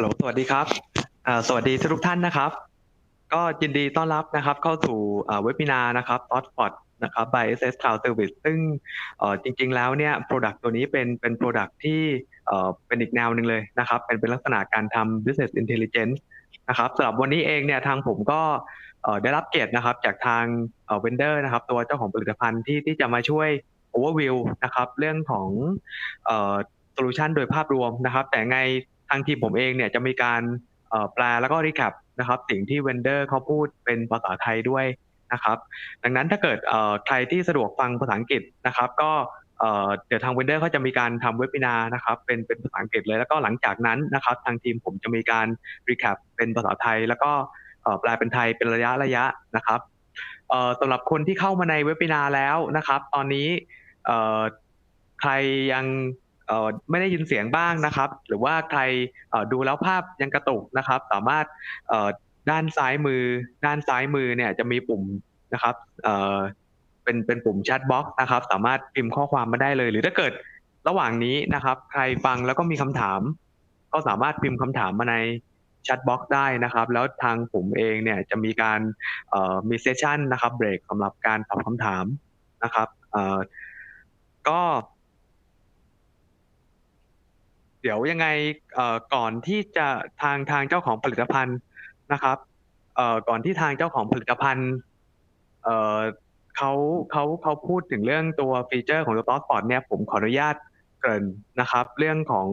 ฮัลโหลสวัสดีครับสวัสดีทุกท่านนะครับก็ยินดีต้อนรับนะครับเข้าสู่เว็บ Webinar นะครับ ThoughtSpot นะครับ by SiS Cloud Service ซึ่งจริงๆแล้วเนี่ย Product ตัวนี้เป็น Product ที่เป็นอีกแนวหนึ่งเลยนะครับเป็นลักษณะการทำ Business Intelligence นะครับสำหรับวันนี้เองเนี่ยทางผมก็ได้รับเกียรตินะครับจากทางVendor นะครับตัวเจ้าของผลิตภัณฑ์ที่จะมาช่วย Overview นะครับเรื่องของโซลูชันโดยภาพรวมนะครับแต่ไงทางทีมผมเองเนี่ยจะมีการแปลแล้วก็รีแคปนะครับสิ่งที่เวนเดอร์เขาพูดเป็นภาษาไทยด้วยนะครับดังนั้นถ้าเกิดใครที่สะดวกฟังภาษาอังกฤษนะครับก็เดี๋ยวทางเวนเดอร์เขาจะมีการทำเว็บ Webinar นะครับเป็นภาษาอังกฤษเลยแล้วก็หลังจากนั้นนะครับทางทีมผมจะมีการรีแคปเป็นภาษาไทยแล้วก็แปลเป็นไทยเป็นระยะนะครับสำหรับคนที่เข้ามาในเว็บ Webinar แล้วนะครับตอนนี้เอ่อใครยังไม่ได้ยินเสียงบ้างนะครับหรือว่าใครดูแล้วภาพยังกระตุกนะครับสามารถเอ่อด้านซ้ายมือเนี่ยจะมีปุ่มนะครับเป็นปุ่มแชทบ็อกซ์นะครับสามารถพิมพ์ข้อความมาได้เลยหรือถ้าเกิดระหว่างนี้นะครับใครฟังแล้วก็มีคำถามก็สามารถพิมพ์คำถามมาในแชทบ็อกซ์ได้นะครับแล้วทางผมเองเนี่ยจะมีการมีเซสชันนะครับเบรกสำหรับการตอบคำถามนะครับก็ เดี๋ยวยังไงก่อนที่จะทางเจ้าของผลิตภัณฑ์นะครับก่อนที่ทางเจ้าของผลิตภัณฑ์เอ่อเขาเขาพูดถึงเรื่องตัวฟีเจอร์ของตัว ThoughtSpot เนี่ยผมขออนุญาตเกริ่นนะครับเรื่องของ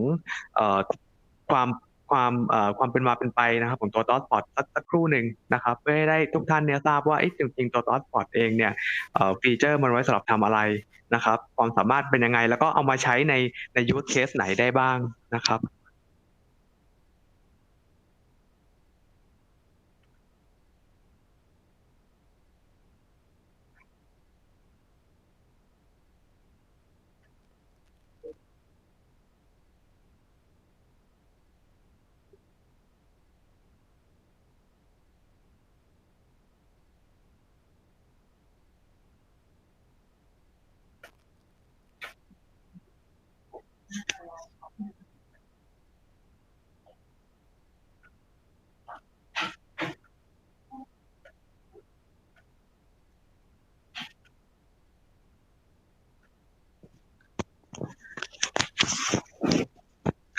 เอ่อความความเป็นมาเป็นไปนะครับของตัว ThoughtSpot สักครู่หนึ่งนะครับเพื่อให้ได้ทุกท่านเนี่ยทราบว่าจริงๆตัว ThoughtSpot เองเนี่ยฟีเจอร์มันไว้สำหรับทำอะไรนะครับความสามารถเป็นยังไงแล้วก็เอามาใช้ใน use case ไหนได้บ้างนะครับ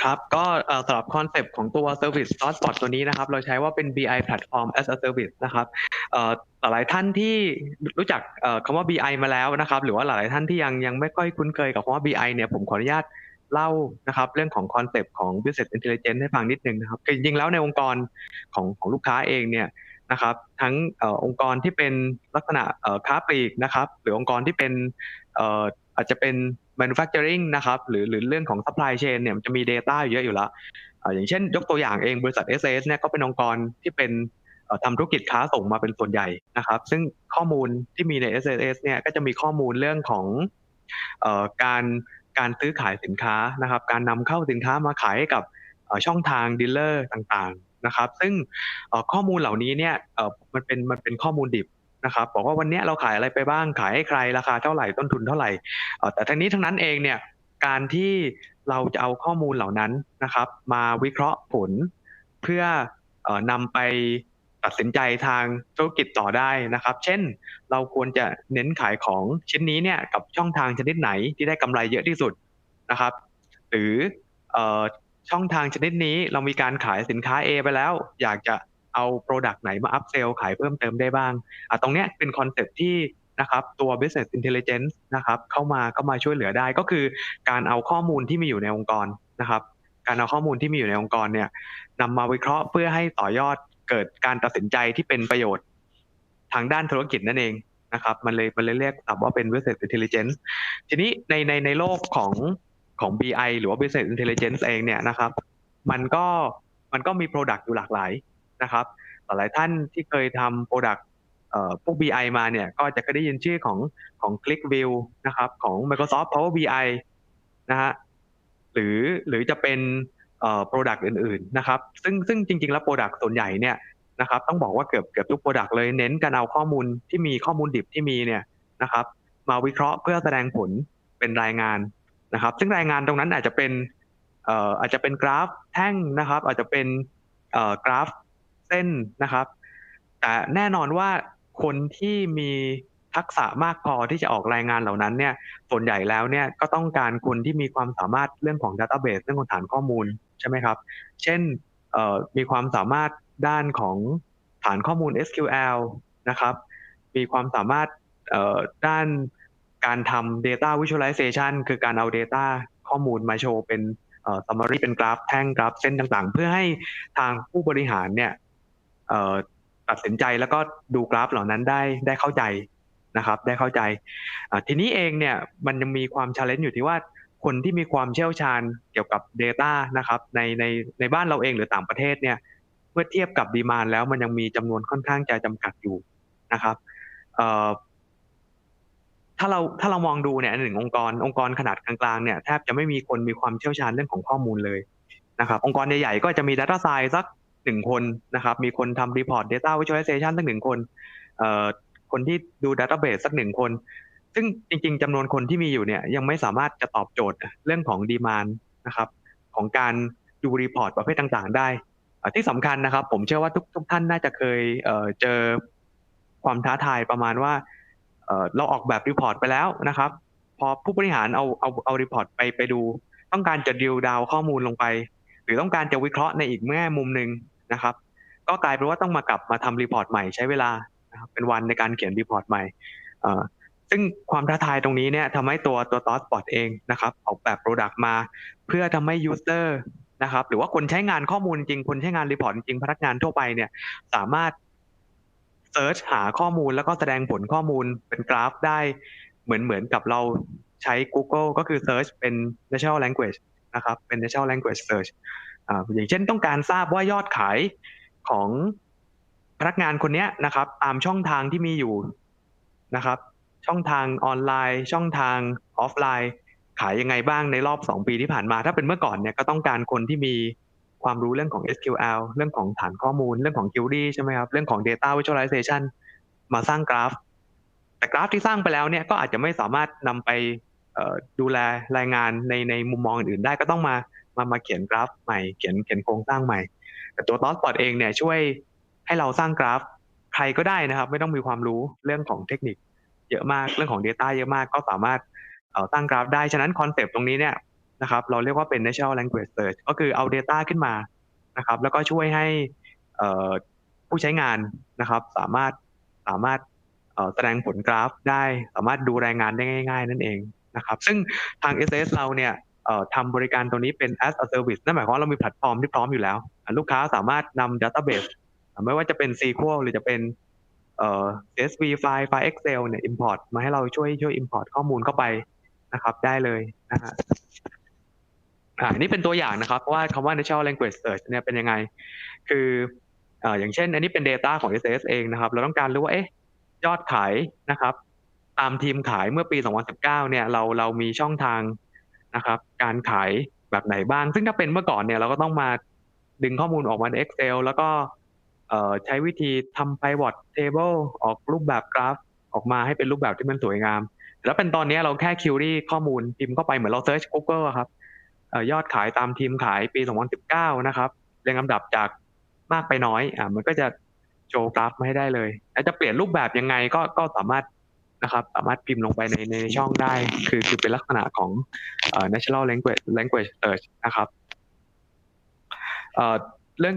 ครับก็สำหรับคอนเซปต์ของตัว Service ThoughtSpot ตัวนี้นะครับเราใช้ว่าเป็น BI Platform as a Service นะครับหลายท่านที่รู้จักคำว่า BI มาแล้วนะครับหรือว่าหลายท่านที่ยังไม่ค่อยคุ้นเคยกับคำว่า BI เนี่ยผมขออนุญาตเล่านะครับเรื่องของคอนเซปต์ของ Business Intelligence ให้ฟังนิดนึงนะครับคือจริงๆแล้วในองค์กรของลูกค้าเองเนี่ยนะครับทั้งองค์กรที่เป็นลักษณะค้าปลีกนะครับหรือองค์กรที่เป็นอาจจะเป็น manufacturing นะครับหรือเรื่องของ supply chain เนี่ยมันจะมี data เยอะอยู่แล้วอย่างเช่นยกตัวอย่างเองบริษัท SiS เนี่ยก็เป็นองค์กรที่เป็นทำธุรกิจค้าส่งมาเป็นส่วนใหญ่นะครับซึ่งข้อมูลที่มีใน SiS เนี่ยก็จะมีข้อมูลเรื่องของเอ่อการการซื้อขายสินค้านะครับการนำเข้าสินค้ามาขายให้กับช่องทางดีลเลอร์ต่างๆนะครับซึ่งข้อมูลเหล่านี้เนี่ยมันเป็นข้อมูลดิบนะครับบอกว่าวันนี้เราขายอะไรไปบ้างขายให้ใครราคาเท่าไหร่ต้นทุนเท่าไหร่แต่ทั้งนี้ทั้งนั้นเองเนี่ยการที่เราจะเอาข้อมูลเหล่านั้นนะครับมาวิเคราะห์ผลเพื่อนำไปตัดสินใจทางธุรกิจต่อได้นะครับเช่นเราควรจะเน้นขายของชิ้นนี้เนี่ยกับช่องทางชนิดไหนที่ได้กำไรเยอะที่สุดนะครับหรือเอ่อช่องทางชนิดนี้เรามีการขายสินค้า A ไปแล้วอยากจะเอา Product ไหนมาอัพเซลขายเพิ่มเติมได้บ้างตรงเนี้ยเป็นคอนเซ็ปต์ที่นะครับตัว business intelligence นะครับเข้ามาช่วยเหลือได้ก็คือการเอาข้อมูลที่มีอยู่ในองค์กรนะครับการเอาข้อมูลที่มีอยู่ในองค์กรเนี่ยนำมาวิเคราะห์เพื่อให้ต่อยอดเกิดการตัดสินใจที่เป็นประโยชน์ทางด้านธุรกิจนั่นเองนะครับมันเลยเรียกศัพท์ว่าเป็น business intelligence ทีนี้ในโลกของ BI หรือว่า business intelligence เองเนี่ยนะครับมันก็มันก็มี product อยู่หลากหลายนะครับหลายท่านที่เคยทำ product พวก BI มาเนี่ยก็จะเคยได้ยินชื่อของ ClickView นะครับของ Microsoft Power BI นะฮะหรือหรือจะเป็นproduct อื่นๆนะครับซึ่งจริงๆแล้ว product ส่วนใหญ่เนี่ยนะครับต้องบอกว่าเกือบทุก product เลยเน้นการเอาข้อมูลที่มีข้อมูลดิบที่มีเนี่ยนะครับมาวิเคราะห์เพื่อแสดงผลเป็นรายงานนะครับซึ่งรายงานตรงนั้นอาจจะเป็น อาจจะเป็นกราฟแท่งนะครับอาจจะเป็นกราฟเส้นนะครับแต่แน่นอนว่าคนที่มีทักษะมากพอที่จะออกรายงานเหล่านั้นเนี่ยส่วนใหญ่แล้วเนี่ยก็ต้องการคนที่มีความสามารถเรื่องของ Database เรื่องของฐานข้อมูลใช่ไหมครับเช่นมีความสามารถด้านของฐานข้อมูล SQL นะครับมีความสามารถด้านการทำ data visualization คือการเอา data ข้อมูลมาโชว์เป็นsummary เป็นกราฟแท่งกราฟเส้นต่างๆเพื่อให้ทางผู้บริหารเนี่ยตัดสินใจแล้วก็ดูกราฟเหล่านั้นได้เข้าใจนะครับได้เข้าใจทีนี้เองเนี่ยมันยังมีความ challenge อยู่ที่ว่าคนที่มีความเชี่ยวชาญเกี่ยวกับ data นะครับในบ้านเราเองหรือต่างประเทศเนี่ยเมื่อเทียบกับดีมานด์แล้วมันยังมีจำนวนค่อนข้างจะจำกัดอยู่นะครับถ้าเรามองดูเนี่ยหนึ่งองค์กรขนาดกลางๆเนี่ยแทบจะไม่มีคนมีความเชี่ยวชาญเรื่องของข้อมูลเลยนะครับองค์กรใหญ่ๆก็จะมี Data Science สัก1 คนนะครับมีคนทำ Report Data Visualization สัก1 คนคนที่ดู Database สัก1 คนซึ่งจริงๆจำนวนคนที่มีอยู่เนี่ยยังไม่สามารถจะตอบโจทย์เรื่องของ Demand นะครับของการดู Report ประเภทต่างๆได้ที่สำคัญนะครับผมเชื่อว่าทุกท่านน่าจะเคยเจอความท้าทายประมาณว่าเราออกแบบรีพอร์ตไปแล้วนะครับพอผู้บริหารเอารีพอร์ตไปดูต้องการจะดิวดาวข้อมูลลงไปหรือต้องการจะวิเคราะห์ในอีกแง่มุมหนึ่งนะครับก็กลายเป็นว่าต้องกลับมาทำรีพอร์ตใหม่ใช้เวลานะครับเป็นวันในการเขียนรีพอร์ตใหม่ซึ่งความท้าทายตรงนี้เนี่ยทำให้ตัว ThoughtSpot เองนะครับออกแบบ Product มาเพื่อทำให้ User นะครับหรือว่าคนใช้งานข้อมูลจริงคนใช้งานรีพอร์ตจริงพนักงานทั่วไปเนี่ยสามารถเซิร์ชหาข้อมูลแล้วก็แสดงผลข้อมูลเป็นกราฟได้เหมือนกับเราใช้ Google ก็คือ Search เป็น Natural Language นะครับเป็น Natural Language Search อย่างเช่นต้องการทราบว่ายอดขายของพนักงานคนนี้นะครับตามช่องทางที่มีอยู่นะครับช่องทางออนไลน์ช่องทางออฟไลน์ขายยังไงบ้างในรอบ2 ปีที่ผ่านมาถ้าเป็นเมื่อก่อนเนี่ยก็ต้องการคนที่มีความรู้เรื่องของ SQL เรื่องของฐานข้อมูลเรื่องของ query ใช่ไหมครับเรื่องของ data visualization มาสร้างกราฟแต่กราฟที่สร้างไปแล้วเนี่ยก็อาจจะไม่สามารถนำไปดูแลรายงานในมุมมองอื่นๆได้ก็ต้องมาเขียนกราฟใหม่เขียนโครงสร้างใหม่แต่ตัว ThoughtSpot เองเนี่ยช่วยให้เราสร้างกราฟใครก็ได้นะครับไม่ต้องมีความรู้เรื่องของเทคนิคเยอะมากเรื่องของ Data เยอะมากก็สามารถสร้างกราฟได้ฉะนั้นคอนเซปต์ตรงนี้เนี่ยนะครับเราเรียกว่าเป็น Natural Language Search ก็คือเอา Data ขึ้นมานะครับแล้วก็ช่วยให้ผู้ใช้งานนะครับสามารถแสดงผลกราฟได้สามารถดูรายงานได้ง่ายๆนั่นเองนะครับซึ่งทาง SiS เราเนี่ยทำบริการตัวนี้เป็น as a service นั่นหมายความว่าเรามีแพลตฟอร์มที่พร้อมอยู่แล้วลูกค้าสามารถนำ database ไม่ว่าจะเป็น SQL หรือจะเป็นCSV ไฟล์ Excel เนี่ย import มาให้เราช่วย import ข้อมูลเข้าไปนะครับได้เลยนะฮะนี่เป็นตัวอย่างนะครับว่าคำว่า Natural Language Search เนี่ยเป็นยังไงคืออย่างเช่นอันนี้เป็น Data ของ SAS เองนะครับเราต้องการรู้ว่ายอดขายนะครับตามทีมขายเมื่อปี 2019 เนี่ยเรามีช่องทางนะครับการขายแบบไหนบ้างซึ่งถ้าเป็นเมื่อก่อนเนี่ยเราก็ต้องมาดึงข้อมูลออกมาใน Excel แล้วก็ใช้วิธีทำ pivot table ออกรูปแบบกราฟออกมาให้เป็นรูปแบบที่มันสวยงามแล้วเป็นตอนนี้เราแค่ query ข้อมูลพิมพ์เข้าไปเหมือนเรา search Google ครับยอดขายตามทีมขายปี 2019 นะครับเรียงลำดับจากมากไปน้อยมันก็จะโชว์กราฟมาให้ได้เลยแล้วจะเปลี่ยนรูปแบบยังไงก็สามารถนะครับสามารถพิมพ์ลงไปในช่องได้คือเป็นลักษณะของnatural language search นะครับเรื่อง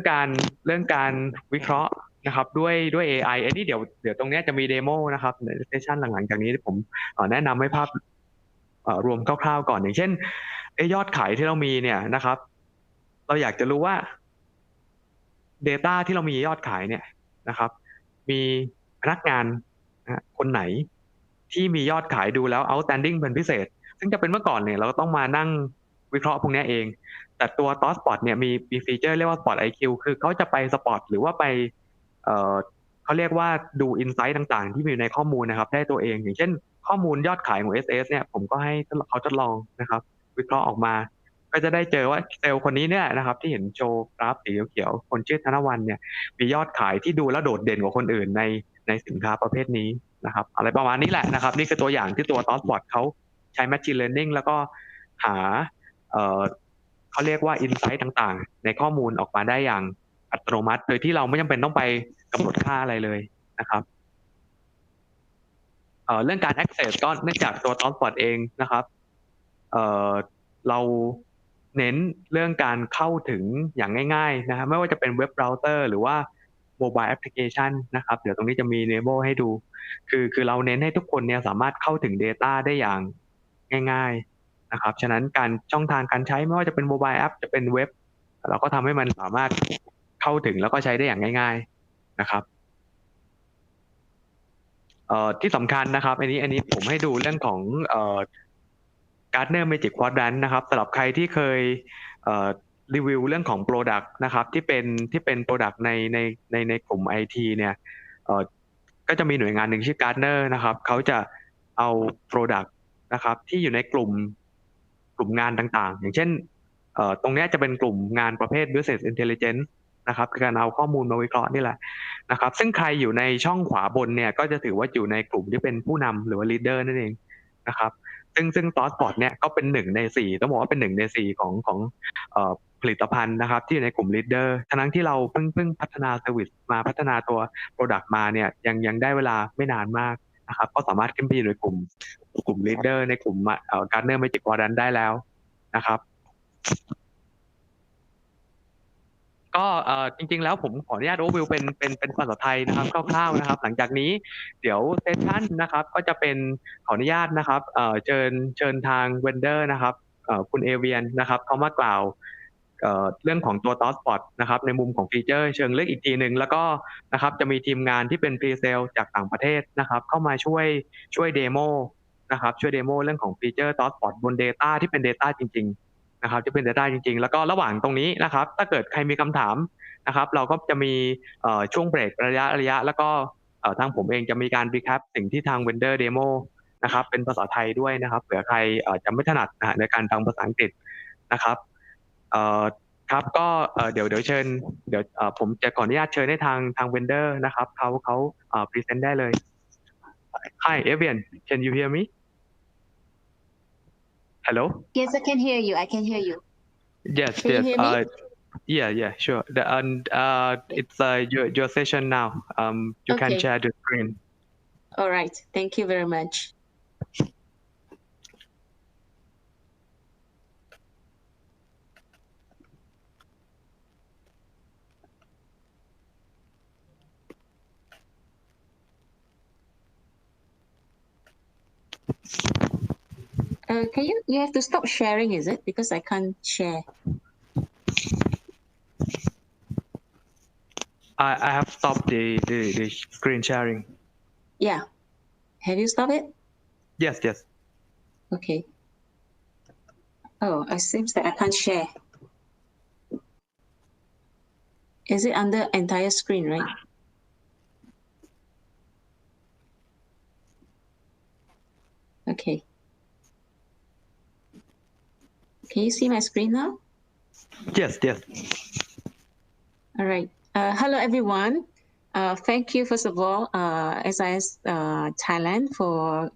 การวิเคราะห์นะครับด้วย AI ไอ้นี่เดี๋ยวตรงนี้จะมีเดโมนะครับในเซสชันหลังๆจากนี้ผมแนะนำให้ภาพรวมคร่าวๆก่อนอย่างเช่นยอดขายที่เรามีเนี่ยนะครับเราอยากจะรู้ว่า Data ที่เรามียอดขายเนี่ยนะครับมีพนักงานคนไหนที่มียอดขายดูแล้ว outstanding เป็นพิเศษซึ่งจะเป็นเมื่อก่อนเนี่ยเราก็ต้องมานั่งวิเคราะห์พวกนี้เองแต่ตัว ThoughtSpot เนี่ยมีฟีเจอร์เรียกว่า SpotIQ คือเขาจะไป spot หรือว่าไปเขาเรียกว่าดู insight ต่างๆที่มีในข้อมูลนะครับได้ตัวเองอย่างเช่นข้อมูลยอดขายของ SS เนี่ยผมก็ให้เขาทดลองนะครับวิเคราะห์ออกมาก็จะได้เจอว่าเซลล์คนนี้เนี่ยนะครับที่เห็นโชว์กราฟสีเขียวๆคนชื่อธนวัลย์เนี่ยมียอดขายที่ดูแล้วโดดเด่นกว่าคนอื่นในสินค้าประเภทนี้นะครับอะไรประมาณนี้แหละนะครับนี่คือตัวอย่างที่ตัว ThoughtSpot เขาใช้ Machine Learning แล้วก็หา เขาเรียกว่า insight ต่างๆในข้อมูลออกมาได้อย่างอัตโนมัติโดยที่เราไม่จำเป็นต้องไปกำหนดค่าอะไรเลยนะครับเรื่องการ access ก็เนื่องจากตัว ThoughtSpot เองนะครับเราเน้นเรื่องการเข้าถึงอย่างง่ายๆนะครับไม่ว่าจะเป็นเว็บเบราว์เซอร์หรือว่าโมบายแอปพลิเคชันนะครับเดี๋ยวตรงนี้จะมี enable ให้ดูคือเราเน้นให้ทุกคนเนี่ยสามารถเข้าถึง Data ได้อย่างง่ายๆนะครับฉะนั้นการช่องทางการใช้ไม่ว่าจะเป็นโมบายแอปจะเป็นเว็บเราก็ทำให้มันสามารถเข้าถึงแล้วก็ใช้ได้อย่างง่ายๆนะครับที่สำคัญนะครับอันนี้ผมให้ดูเรื่องของGartner Magic Quadrant นะครับสำหรับใครที่เคยรีวิวเรื่องของ Product นะครับที่เป็น Product ในกลุ่ม IT เนี่ยก็จะมีหน่วยงานหนึ่งชื่อ Gartner นะครับเขาจะเอา Product นะครับที่อยู่ในกลุ่มงานต่างๆอย่างเช่นตรงนี้จะเป็นกลุ่มงานประเภท Business Intelligence นะครับคือการเอาข้อมูลมาวิเคราะห์นี่แหละนะครับซึ่งใครอยู่ในช่องขวาบนเนี่ยก็จะถือว่าอยู่ในกลุ่มที่เป็นผู้นำหรือว่า leader นั่นเองนะครับซึ่ง ThoughtSpot เนี่ยก็เป็น1 ใน 4ต้องบอกว่าเป็น1 ใน 4ของผลิตภัณฑ์นะครับที่อยู่ในกลุ่ม leader ทั้งที่เราเพิ่งพัฒนา service มาพัฒนาตัว product มาเนี่ยยังได้เวลาไม่นานมากนะครับก็สามารถขึ้นไปอยู่ในกลุ่ม leader ในกลุ่มGartner Magic Quadrant ได้แล้วนะครับก็จริงๆแล้วผมขออนุญาตโอเวอร์วิวเป็นภาษาไทยนะครับคร่าวๆนะครับหลังจากนี้เดี๋ยวเซสชั่นนะครับก็จะเป็นขออนุญาตนะครับเชิญทางเวนเดอร์นะครับคุณเอเวียนนะครับเขามากล่าวเรื่องของตัว ThoughtSpot นะครับในมุมของฟีเจอร์เชิงลึกอีกทีหนึ่งแล้วก็นะครับจะมีทีมงานที่เป็นพรีเซลจากต่างประเทศนะครับเข้ามาช่วยเดโมนะครับช่วยเดโมเรื่องของฟีเจอร์ ThoughtSpot บน Data ที่เป็น Data จริงๆนะครับที่เป็น Data จริงๆแล้วก็ระหว่างตรงนี้นะครับถ้าเกิดใครมีคำถามนะครับเราก็จะมีช่วงเบรกระยะแล้วก็ทางผมเองจะมีการรีแคปสิ่งที่ทาง Vendor Demo นะครับเป็นภาษาไทยด้วยนะครับเผื่อใครจะไม่ถนัดในการฟังภาษาอังกฤษนะครับครับก็เดี๋ยวเชิญเดี๋ยวผมจะขออนุญาตเชิญให้ทาง Vendor นะครับเขาพรีเซนต์ได้เลย Hi Evian can you hear me Hello Yes, I can hear you. I can hear you. Yes, Can yes. you hear me? Yeah, sure. It's your session now. You can share the screen. All right. Thank you very much. Can you have to stop sharing, is it? Because I can't share. I have stopped the screen sharing. Yeah. Have you stopped it? Yes. Okay. Oh, it seems that I can't share. Is it under entire screen, right? Okay. Can you see my screen now? Yes. All right. Hello, everyone. Thank you, first of all, SIS Thailand for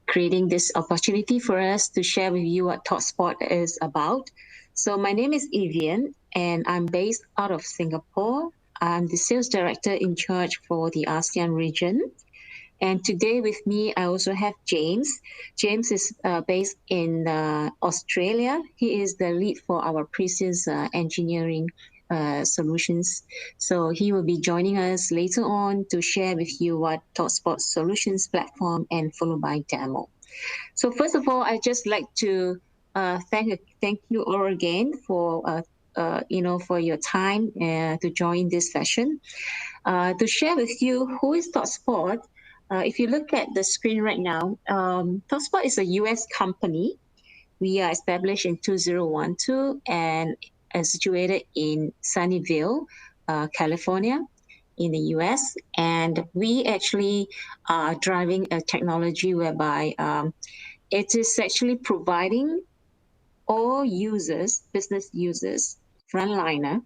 creating this opportunity for us to share with you what ThoughtSpot is about. So my name is Evian, and I'm based out of Singapore. I'm the sales director in charge for the ASEAN region. And today with me, I also have James. James is based in Australia. He is the lead for our pre-sales engineering solutions. So he will be joining us later on to share with you what ThoughtSpot solutions platform and followed by demo. So first of all, I'd just like to thank you all again for for your time to join this session. To share with you who is ThoughtSpot. If you look at the screen right now, ThoughtSpot is a US company. We are established in 2012 and situated in Sunnyvale, California, in the US. And we actually are driving a technology whereby it is actually providing all users, business users, frontliner,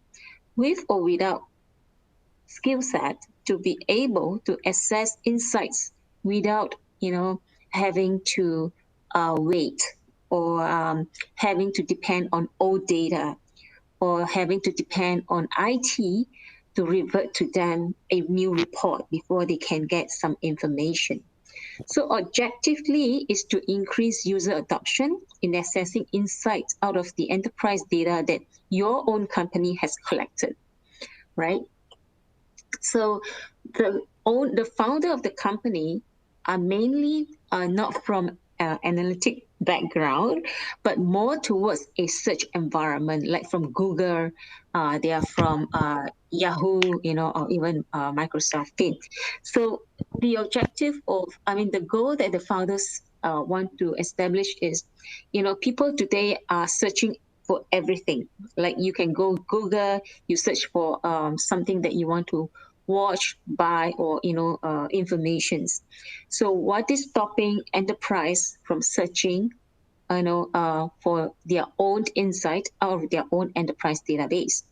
with or without skill set to be able to assess insights without having to wait or having to depend on old data, or having to depend on IT to revert to them a new report before they can get some information. So objectively is to increase user adoption in accessing insights out of the enterprise data that your own company has collected, right? So the founder of the company are mainly not from analytic background, but more towards a search environment, like from Google, they are from Yahoo, or even Microsoft Teams. So the objective the goal that the founders want to establish is, people today are searching for everything. Like you can go Google, you search for something that you want to watch, buy, or informations. So what is stopping enterprise from searching for their own insight out of their own enterprise database?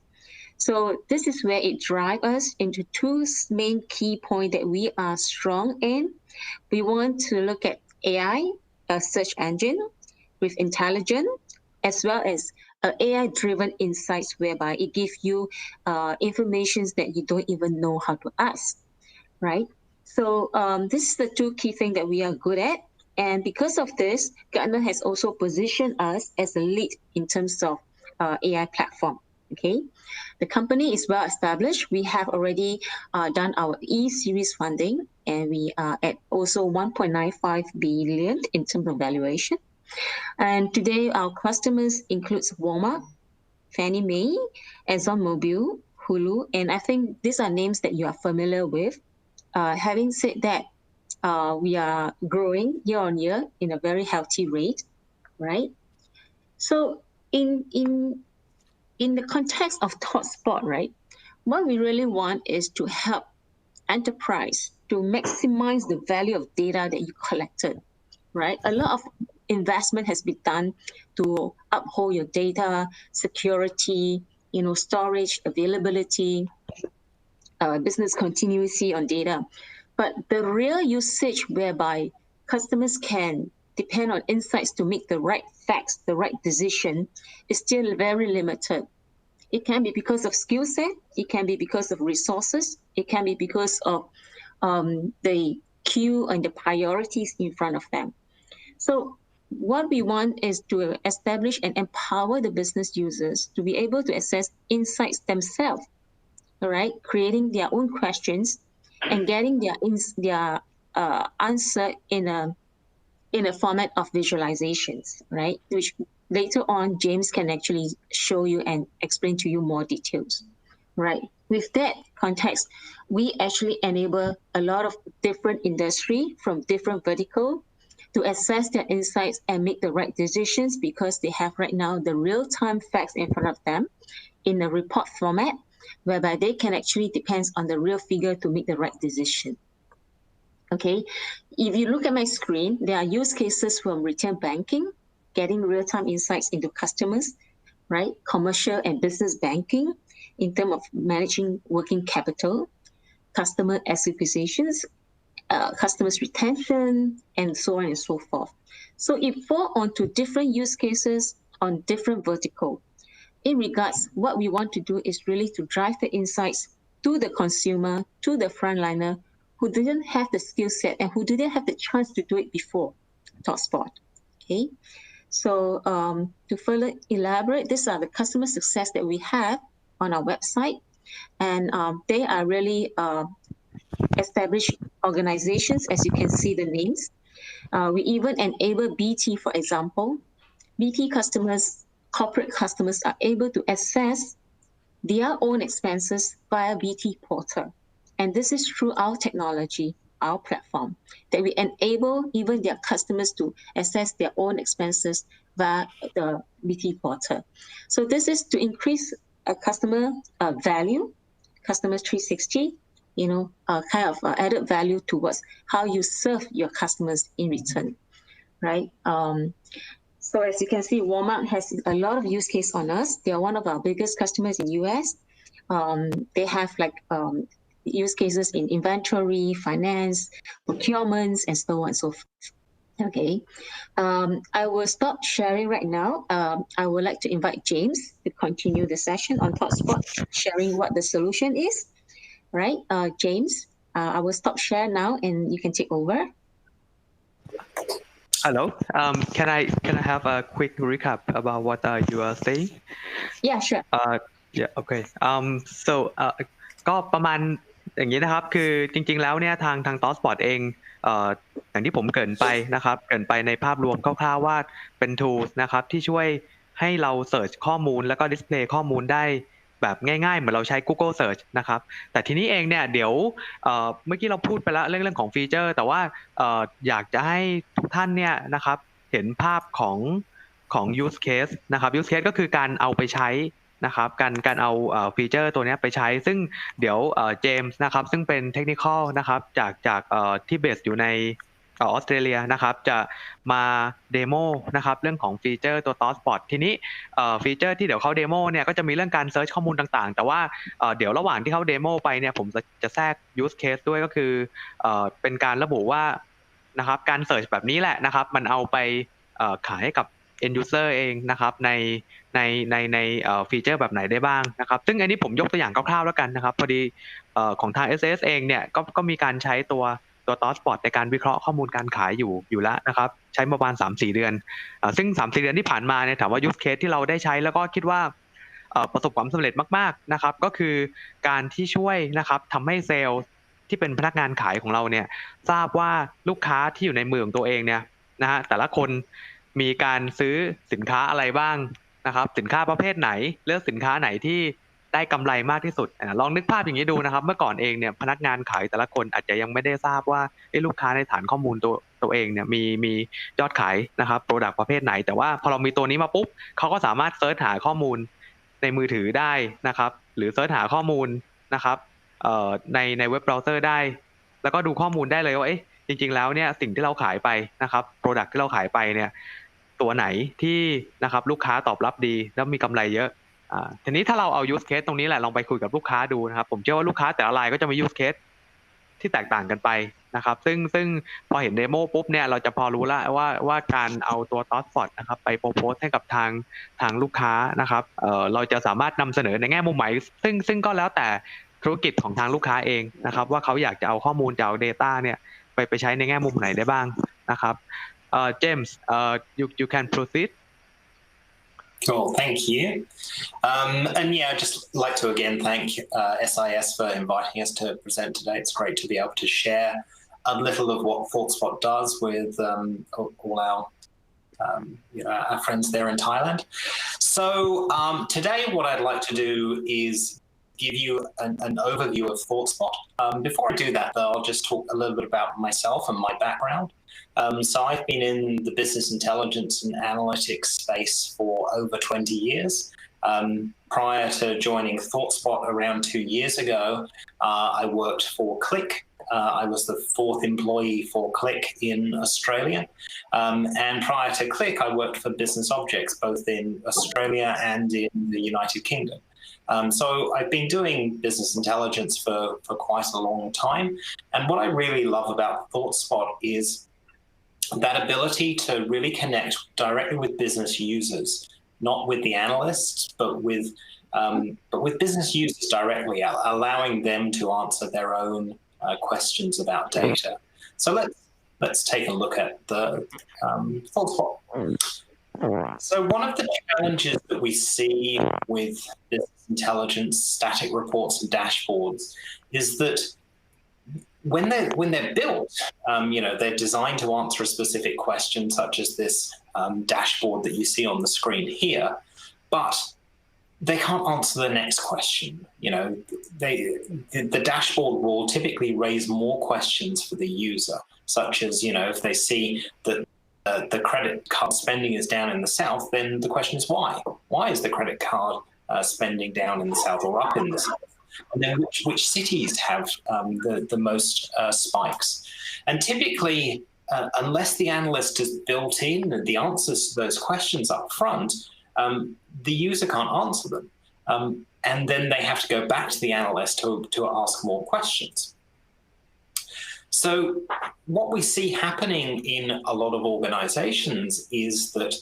So this is where it drives us into two main key points that we are strong in. We want to look at AI, a search engine with intelligence, as well as AI-driven insights whereby it gives you information that you don't even know how to ask, right? So this is the two key things that we are good at. And because of this, Gartner has also positioned us as a lead in terms of AI platform. Okay, the company is well established. We have already done our E-series funding, and we are at also 1.95 billion in terms of valuation. And today our customers includes Walmart, Fannie Mae, ExxonMobil, Hulu, and I think these are names that you are familiar with. Having said that, we are growing year on year in a very healthy rate, right? So in the context of ThoughtSpot, right, what we really want is to help enterprise to maximize the value of data that you collected, right? A lot of investment has been done to uphold your data security, storage, availability, business continuity on data. But the real usage whereby customers can depend on insights to make the right facts, the right decision, is still very limited. It can be because of skill set, it can be because of resources, it can be because of the queue and the priorities in front of them. So what we want is to establish and empower the business users to be able to access insights themselves, all right, creating their own questions and getting their answer in a format of visualizations, right? Which later on James can actually show you and explain to you more details, right? With that context, we actually enable a lot of different industry from different vertical to assess their insights and make the right decisions because they have right now the real-time facts in front of them in a report format whereby they can actually depend on the real figure to make the right decision. Okay, if you look at my screen, there are use cases from retail banking, getting real-time insights into customers, right? Commercial and business banking in terms of managing working capital, customer acquisitions, customers retention, and so on and so forth. So it falls onto different use cases on different vertical. In regards, what we want to do is really to drive the insights to the consumer, to the frontliner who didn't have the skill set and who didn't have the chance to do it before ThoughtSpot. Okay, so to further elaborate, these are the customer success that we have on our website, and they are really established organizations, as you can see the names. We even enable BT, for example. BT customers, corporate customers are able to access their own expenses via BT portal. And this is through our technology, our platform, that we enable even their customers to access their own expenses via the BT portal. So this is to increase a customer value, customer 360, kind of added value towards how you serve your customers in return, right? So as you can see, Walmart has a lot of use case on us. They are one of our biggest customers in US. They have use cases in inventory, finance, procurements, and so on and so forth. Okay, I will stop sharing right now. I would like to invite James to continue the session on ThoughtSpot, sharing what the solution is. Right, James, I will stop share now and you can take over. Hello. Can I have a quick recap about what you are saying? Yeah, sure. Yeah, okay. So ก็ประมาณอย่างนี้นะครับคือจริงๆแล้วเนี่ยทาง ThoughtSpot เองอย่างที่ผมเกริ่นไปนะครับเกริ่นไปในภาพรวมคร่าวๆว่าเป็น tools นะครับที่ช่วยให้เรา search ข้อมูลแล้วก็ display ข้อมูลได้แบบง่ายๆเหมือนเราใช้ Google Search นะครับแต่ทีนี้เองเนี่ยเดี๋ยวเมื่อกี้เราพูดไปแล้วเรื่องของฟีเจอร์แต่ว่าอยากจะให้ทุกท่านเนี่ยนะครับเห็นภาพของ use case นะครับ use case ก็คือการเอาไปใช้นะครับการเอาฟีเจอร์ตัวนี้ไปใช้ซึ่งเดี๋ยวเจมส์นะครับซึ่งเป็นเทคนิคอลนะครับจากที่เบสอยู่ในออสเตรเลียนะครับจะมาเดโมนะครับเรื่องของฟีเจอร์ตัว ThoughtSpot ทีนี้ฟีเจอร์ที่เดี๋ยวเขาเดโมเนี่ยก็จะมีเรื่องการเซิร์ชข้อมูลต่างๆแต่ว่าเดี๋ยวระหว่างที่เขาเดโมไปเนี่ยผมจะแทรก use case ด้วยก็คือเป็นการระบุว่านะครับการเสิร์ชแบบนี้แหละนะครับมันเอาไปขายให้กับ end user เองนะครับในฟีเจอร์แบบไหนได้บ้างนะครับซึ่งอันนี้ผมยกตัวอย่างคร่าวๆแล้วกันนะครับพอดีของทาง SiS เองเนี่ยก็มีการใช้ตัว ThoughtSpot ในการวิเคราะห์ข้อมูลการขายอยู่แล้วนะครับใช้ประมาณ 3-4 เดือนซึ่ง 3-4 เดือนที่ผ่านมาเนี่ยถามว่า use case ที่เราได้ใช้แล้วก็คิดว่าประสบความสำเร็จมากๆนะครับก็คือการที่ช่วยนะครับทำให้เซลล์ที่เป็นพนักงานขายของเราเนี่ยทราบว่าลูกค้าที่อยู่ในมือของตัวเองเนี่ยนะฮะแต่ละคนมีการซื้อสินค้าอะไรบ้างนะครับสินค้าประเภทไหนเลือกสินค้าไหนที่ได้กำไรมากที่สุดลองนึกภาพอย่างนี้ดูนะครับเมื่อก่อนเองเนี่ยพนักงานขายแต่ละคนอาจจะยังไม่ได้ทราบว่าลูกค้าในฐานข้อมูลตัวเองเนี่ยมียอดขายนะครับโปรดักต์ประเภทไหนแต่ว่าพอเรามีตัวนี้มาปุ๊บเขาก็สามารถเซิร์ชหาข้อมูลในมือถือได้นะครับหรือเซิร์ชหาข้อมูลนะครับในเว็บเบราว์เซอร์ได้แล้วก็ดูข้อมูลได้เลยว่าจริงๆแล้วเนี่ยสิ่งที่เราขายไปนะครับโปรดักต์ที่เราขายไปเนี่ยตัวไหนที่นะครับลูกค้าตอบรับดีแล้วมีกำไรเยอะทีนี้ถ้าเราเอา use case ตรงนี้แหละลองไปคุยกับลูกค้าดูนะครับผมเชื่อว่าลูกค้าแต่ละรายก็จะมี use case ที่แตกต่างกันไปนะครับซึ่งพอเห็นเดโมปุ๊บเนี่ยเราจะพอรู้แล้วว่าการเอาตัว ThoughtSpot นะครับไปโพสให้กับทางลูกค้านะครับเราจะสามารถนำเสนอในแง่มุมใหม่ซึ่งก็แล้วแต่ธุรกิจของทางลูกค้าเองนะครับว่าเขาอยากจะเอาข้อมูลจาก data เนี่ยไปใช้ในแง่มุมไหนได้บ้างนะครับJames you can proceed. Cool, thank you. And yeah, I'd just like to again thank SiS for inviting us to present today. It's great to be able to share a little of what ThoughtSpot does with all our our friends there in Thailand. So today what I'd like to do is give you an overview of ThoughtSpot. Before I do that, though, I'll just talk a little bit about myself and my background. So I've been in the business intelligence and analytics space for over 20 years. Prior to joining ThoughtSpot around 2 years ago, I worked for Click. I was the 4th employee for Click in Australia. And prior to Click, I worked for Business Objects, both in Australia and in the United Kingdom. So I've been doing business intelligence for quite a long time. And what I really love about ThoughtSpot is that ability to really connect directly with business users, not with the analysts, but with business users directly, allowing them to answer their own questions about data. So let's take a look at the ThoughtSpot. So one of the challenges that we see with business intelligence, static reports and dashboards is that when they're built, they're designed to answer a specific question, such as this dashboard that you see on the screen here, but they can't answer the next question. The dashboard will typically raise more questions for the user, such as, if they see that the credit card spending is down in the south, then the question is why? Why is the credit card spending down in the south or up in the south? And then which cities have the most spikes? And typically, unless the analyst has built in the answers to those questions up front, the user can't answer them. And then they have to go back to the analyst to ask more questions. So what we see happening in a lot of organizations is that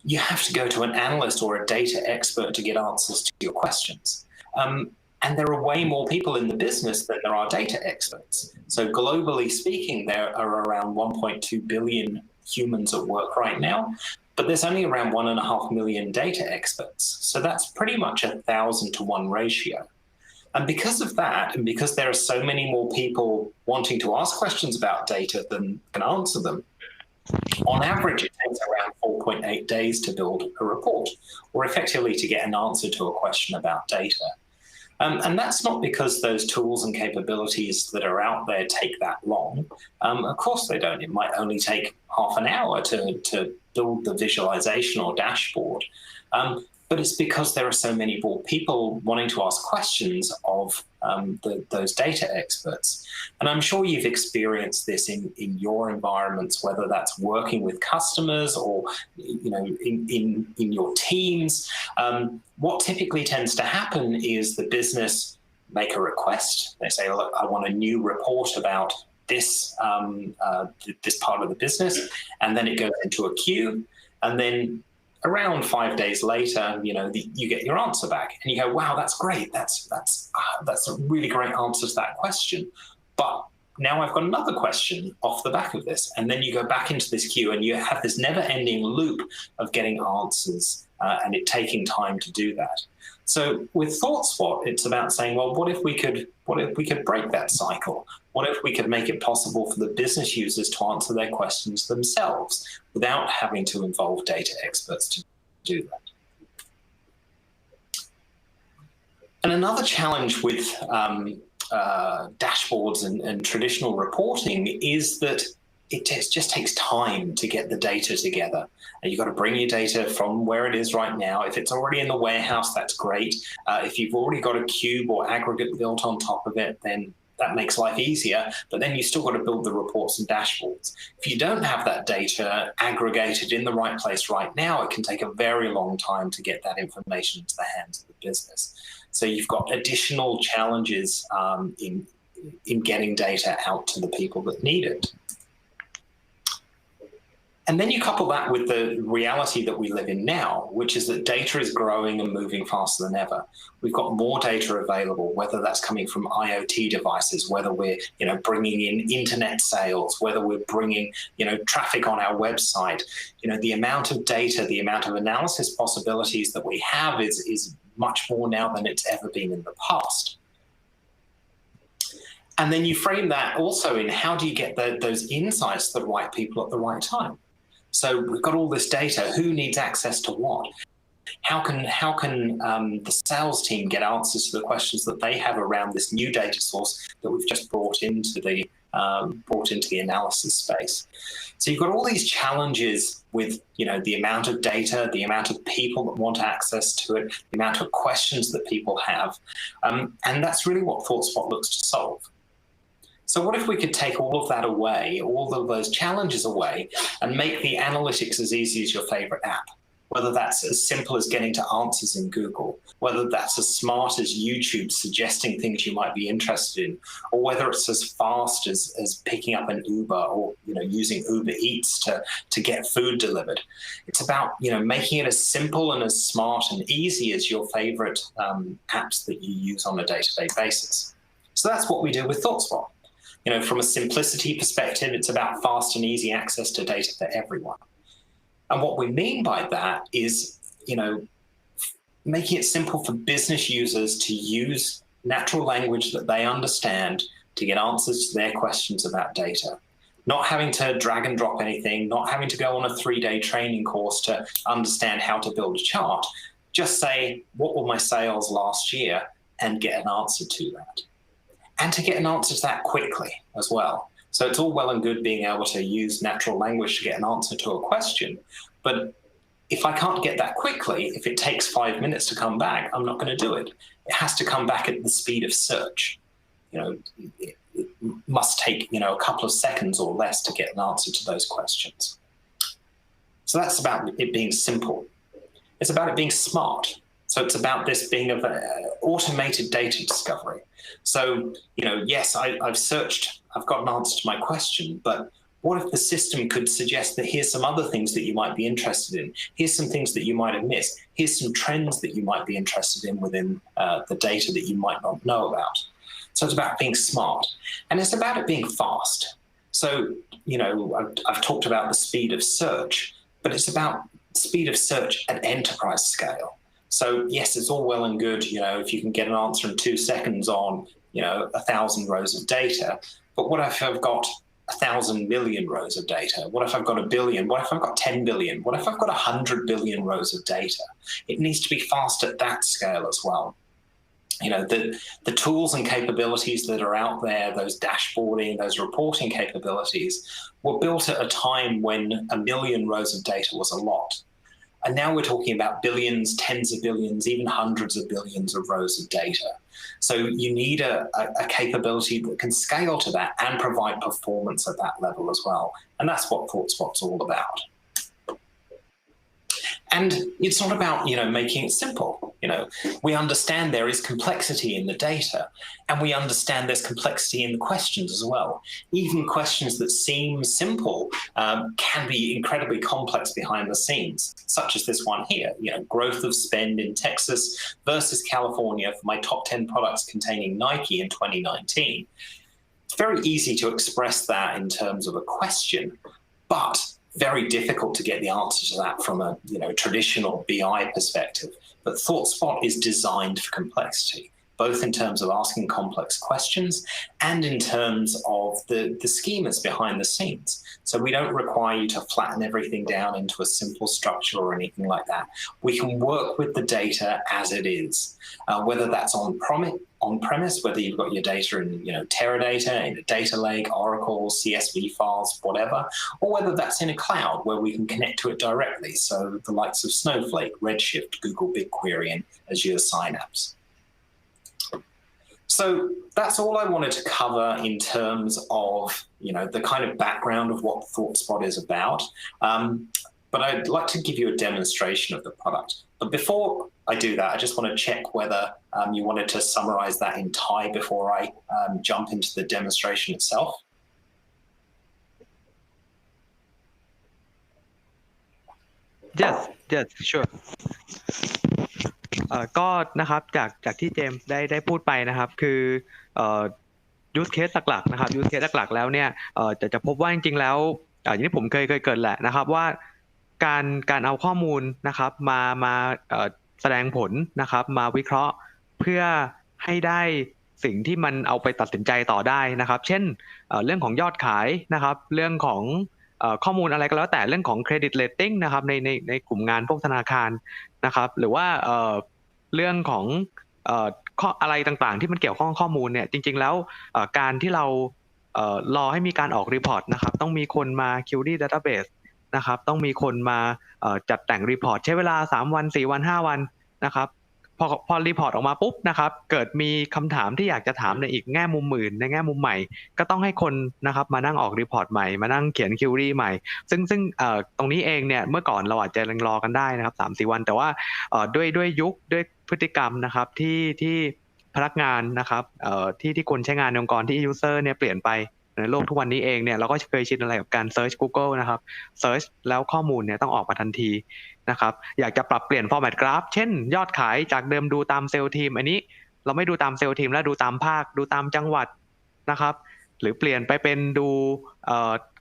you have to go to an analyst or a data expert to get answers to your questions. And there are way more people in the business than there are data experts. So globally speaking, there are around 1.2 billion humans at work right now, but there's only around 1.5 million data experts. So that's pretty much a 1,000 to 1 ratio. And because of that, and because there are so many more people wanting to ask questions about data than can answer them, on average, it takes around 4.8 days to build a report, or effectively to get an answer to a question about data. And that's not because those tools and capabilities that are out there take that long. Of course they don't. It might only take half an hour to build the visualization or dashboard. But it's because there are so many more people wanting to ask questions of those data experts. And I'm sure you've experienced this in your environments, whether that's working with customers or in your teams. What typically tends to happen is the business make a request. They say, look, I want a new report about this, this part of the business, and then it goes into a queue, and then around 5 days later, you get your answer back, and you go, "Wow, that's great. That's a really great answer to that question." But now I've got another question off the back of this, and then you go back into this queue, and you have this never-ending loop of getting answers, and it taking time to do that. So with ThoughtSpot, it's about saying, well, what if we could break that cycle? What if we could make it possible for the business users to answer their questions themselves without having to involve data experts to do that? And another challenge with dashboards and traditional reporting is that it just takes time to get the data together. And you've got to bring your data from where it is right now. If it's already in the warehouse, that's great. If you've already got a cube or aggregate built on top of it, then that makes life easier, but then you still got to build the reports and dashboards. If you don't have that data aggregated in the right place right now, it can take a very long time to get that information into the hands of the business. So you've got additional challenges in getting data out to the people that need it. And then you couple that with the reality that we live in now, which is that data is growing and moving faster than ever. We've got more data available, whether that's coming from IoT devices, whether we're bringing in internet sales, whether we're bringing traffic on our website. The amount of data, the amount of analysis possibilities that we have is much more now than it's ever been in the past. And then you frame that also in how do you get those insights to the right people at the right time? So we've got all this data. Who needs access to what? How can the sales team get answers to the questions that they have around this new data source that we've just brought into the analysis space? So you've got all these challenges with the amount of data, the amount of people that want access to it, the amount of questions that people have, and that's really what ThoughtSpot looks to solve. So what if we could take all of that away, all of those challenges away, and make the analytics as easy as your favorite app? Whether that's as simple as getting to answers in Google, whether that's as smart as YouTube suggesting things you might be interested in, or whether it's as fast as picking up an Uber or using Uber Eats to get food delivered. It's about making it as simple and as smart and easy as your favorite apps that you use on a day-to-day basis. So that's what we do with ThoughtSpot. From a simplicity perspective, it's about fast and easy access to data for everyone. And what we mean by that is, making it simple for business users to use natural language that they understand to get answers to their questions about data. Not having to drag and drop anything, not having to go on a 3-day training course to understand how to build a chart. Just say, what were my sales last year, and get an answer to that. And to get an answer to that quickly as well. So it's all well and good being able to use natural language to get an answer to a question. But if I can't get that quickly, if it takes 5 minutes to come back, I'm not going to do it. It has to come back at the speed of search. It must take, a couple of seconds or less to get an answer to those questions. So that's about it being simple. It's about it being smart. So it's about this being of automated data discovery. So, yes, I've searched I've got an answer to my question, but what if the system could suggest that here's some other things that you might be interested in? Here's some things that you might have missed. Here's some trends that you might be interested in within the data that you might not know about. So it's about being smart, and it's about it being fast. So, you know, I've talked about the speed of search, but it's about speed of search at enterprise scale. So yes, it's all well and good, you know, if you can get an answer in 2 seconds on, you know, 1,000 rows of data, but what if I've got 1,000 million rows of data? What if I've got 1 billion? What if I've got 10 billion? What if I've got 100 billion rows of data? It needs to be fast at that scale as well. You know, the tools and capabilities that are out there, those dashboarding, those reporting capabilities, were built at a time when 1 million rows of data was a lot. And now we're talking about billions, tens of billions, even hundreds of billions of rows of data. So you need a capability that can scale to that and provide performance at that level as well. And that's what ThoughtSpot's all about. And it's not about, you know, making it simple. You know, we understand there is complexity in the data, and we understand there's complexity in the questions as well. Even questions that seem simple can be incredibly complex behind the scenes, such as this one here. You know, growth of spend in Texas versus California for my top 10 products containing Nike in 2019. It's very easy to express that in terms of a question, but very difficult to get the answer to that from a, you know, traditional BI perspective. But ThoughtSpot is designed for complexity, both in terms of asking complex questions and in terms of the schemas behind the scenes. So we don't require you to flatten everything down into a simple structure or anything like that. We can work with the data as it is, whether that's on-premise, whether you've got your data in, you know, Teradata, in a data lake, Oracle, CSV files, whatever, or whether that's in a cloud where we can connect to it directly. So the likes of Snowflake, Redshift, Google BigQuery, and Azure Synapse. So that's all I wanted to cover in terms of, you know, the kind of background of what ThoughtSpot is about. But I'd like to give you a demonstration of the product. But before I do that, I just want to check whether you wanted to summarize that in Thai before I jump into the demonstration itself. Yes, sure. ก็นะครับจากที่เจมส์ได้พูดไปนะครับคือuse case หลักๆนะครับ use case หลักๆแล้วเนี่ยจะพบว่าจริงๆแล้วอย่างที่ผมเคยเกิดแหละนะครับว่าการเอาข้อมูลนะครับมาแสดงผลนะครับมาวิเคราะห์เพื่อให้ได้สิ่งที่มันเอาไปตัดสินใจต่อได้นะครับเช่นเรื่องของยอดขายนะครับเรื่องของข้อมูลอะไรก็แล้วแต่เรื่องของ credit rating นะครับในกลุ่มงานพวกธนาคารนะครับหรือว่าเรื่องของข้ออะไรต่างๆที่มันเกี่ยวข้องข้อมูลเนี่ยจริงๆแล้วการที่เรารอให้มีการออกรีพอร์ตนะครับต้องมีคนมา query database นะครับต้องมีคนมาจัดแต่งรีพอร์ตใช้เวลา3วัน4วัน5วันนะครับพอรีพอร์ตออกมาปุ๊บนะครับเกิดมีคำถามที่อยากจะถามในอีกแง่มุมอื่นในแง่มุมใหม่ก็ต้องให้คนนะครับมานั่งออกรีพอร์ตใหม่มานั่งเขียนคิวรี่ใหม่ซึ่งตรงนี้เองเนี่ยเมื่อก่อนเราอาจจะรอกันได้นะครับ 3-4 วันแต่ว่าด้วยยุคด้วยพฤติกรรมนะครับที่พนักงานนะครับที่คนใช้งานในองค์กรที่ยูเซอร์เนี่ยเปลี่ยนไปในโลกทุกวันนี้เองเนี่ยเราก็เคยชินอะไรกับการ search Google นะครับ search แล้วข้อมูลเนี่ยต้องออกมาทันทีนะครับอยากจะปรับเปลี่ยน format graph เช่นยอดขายจากเดิมดูตามเซลล์ทีมอันนี้เราไม่ดูตามเซลล์ทีมแล้วดูตามภาคดูตามจังหวัดนะครับหรือเปลี่ยนไปเป็นดู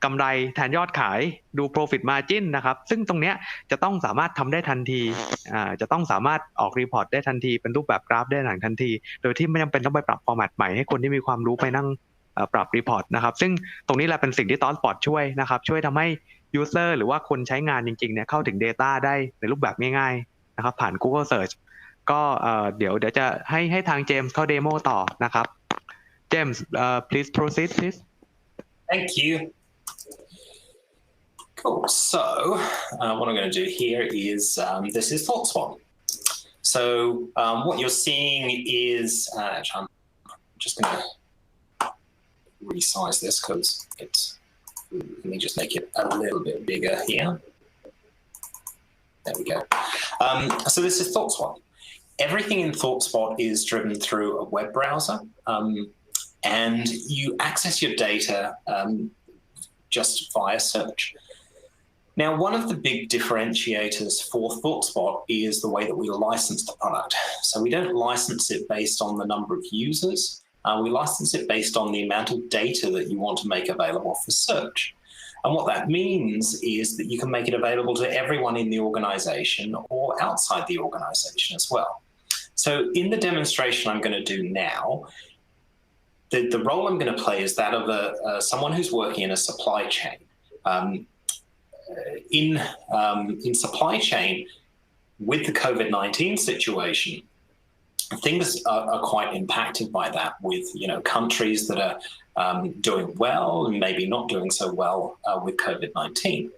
กำไรแทนยอดขายดู profit margin นะครับซึ่งตรงเนี้ยจะต้องสามารถทำได้ทันทีจะต้องสามารถออกรีพอร์ตได้ทันทีเป็นรูปแบบกราฟได้ทันทีโดยที่ไม่จำเป็นต้องไปปรับ format ใหม่ให้คนที่มีความรู้ไปนั่งปรับรีพอร์ตนะครับซึ่งตรงนี้แหละเป็นสิ่งที่ ThoughtSpot ช่วยนะครับช่วยทำให้ user หรือว่าคนใช้งานจริงๆเนี่ยเข้าถึง data ได้ในรูปแบบง่ายๆนะครับผ่าน Google Search ก็เดี๋ยวจะให้ทางเจมส์เข้าเดโมต่อนะครับเจมส์please proceed please Thank you. Cool. So what I'm going to do here is this is ThoughtSpot. So what you're seeing is I'm just going to resize this because let me just make it a little bit bigger here. There we go. So this is ThoughtSpot. Everything in ThoughtSpot is driven through a web browser. and you access your data just via search. Now, one of the big differentiators for ThoughtSpot is the way that we license the product. So we don't license it based on the number of users. We license it based on the amount of data that you want to make available for search. And what that means is that you can make it available to everyone in the organization or outside the organization as well. So in the demonstration I'm going to do now, the role I'm going to play is that of someone who's working in a supply chain. In supply chain, with the COVID-19 situation, things are quite impacted by that, with countries that are doing well and maybe not doing so well with COVID-19.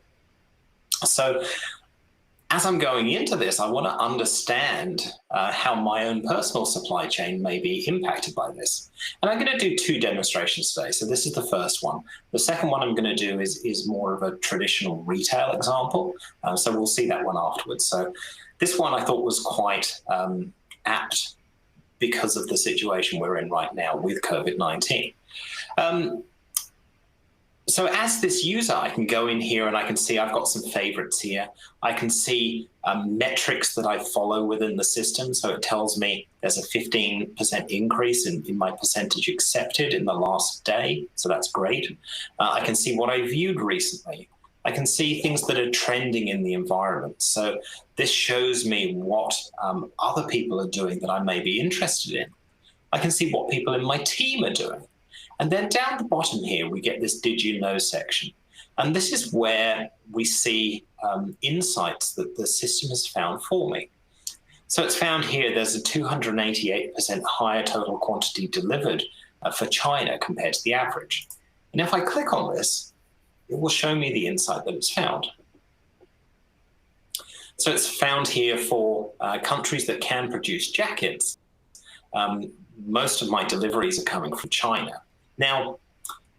So as I'm going into this, I want to understand how my own personal supply chain may be impacted by this. And I'm going to do two demonstrations today. So this is the first one. The second one I'm going to do is more of a traditional retail example. So we'll see that one afterwards. So this one I thought was quite apt because of the situation we're in right now with COVID-19. So as this user, I can go in here and I can see I've got some favorites here. I can see metrics that I follow within the system. So it tells me there's a 15% increase in my percentage accepted in the last day. So that's great. I can see what I viewed recently. I can see things that are trending in the environment. So this shows me what other people are doing that I may be interested in. I can see what people in my team are doing. And then down the bottom here, we get this Did You Know section. And this is where we see insights that the system has found for me. So it's found here there's a 288% higher total quantity delivered for China compared to the average. And if I click on this, it will show me the insight that it's found. So it's found here for countries that can produce jackets. Most of my deliveries are coming from China. Now,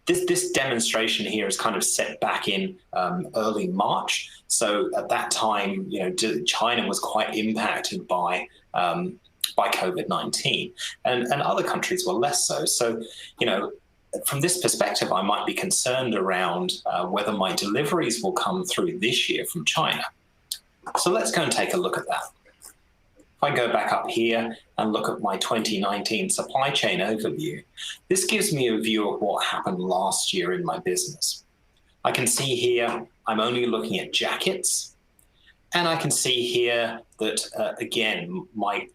this demonstration here is kind of set back in early March. So at that time, China was quite impacted by COVID-19, and other countries were less so. So, from this perspective, I might be concerned around whether my deliveries will come through this year from China. So let's go and take a look at that. If I go back up here and look at my 2019 supply chain overview, this gives me a view of what happened last year in my business. I can see here, I'm only looking at jackets. And I can see here that, again, my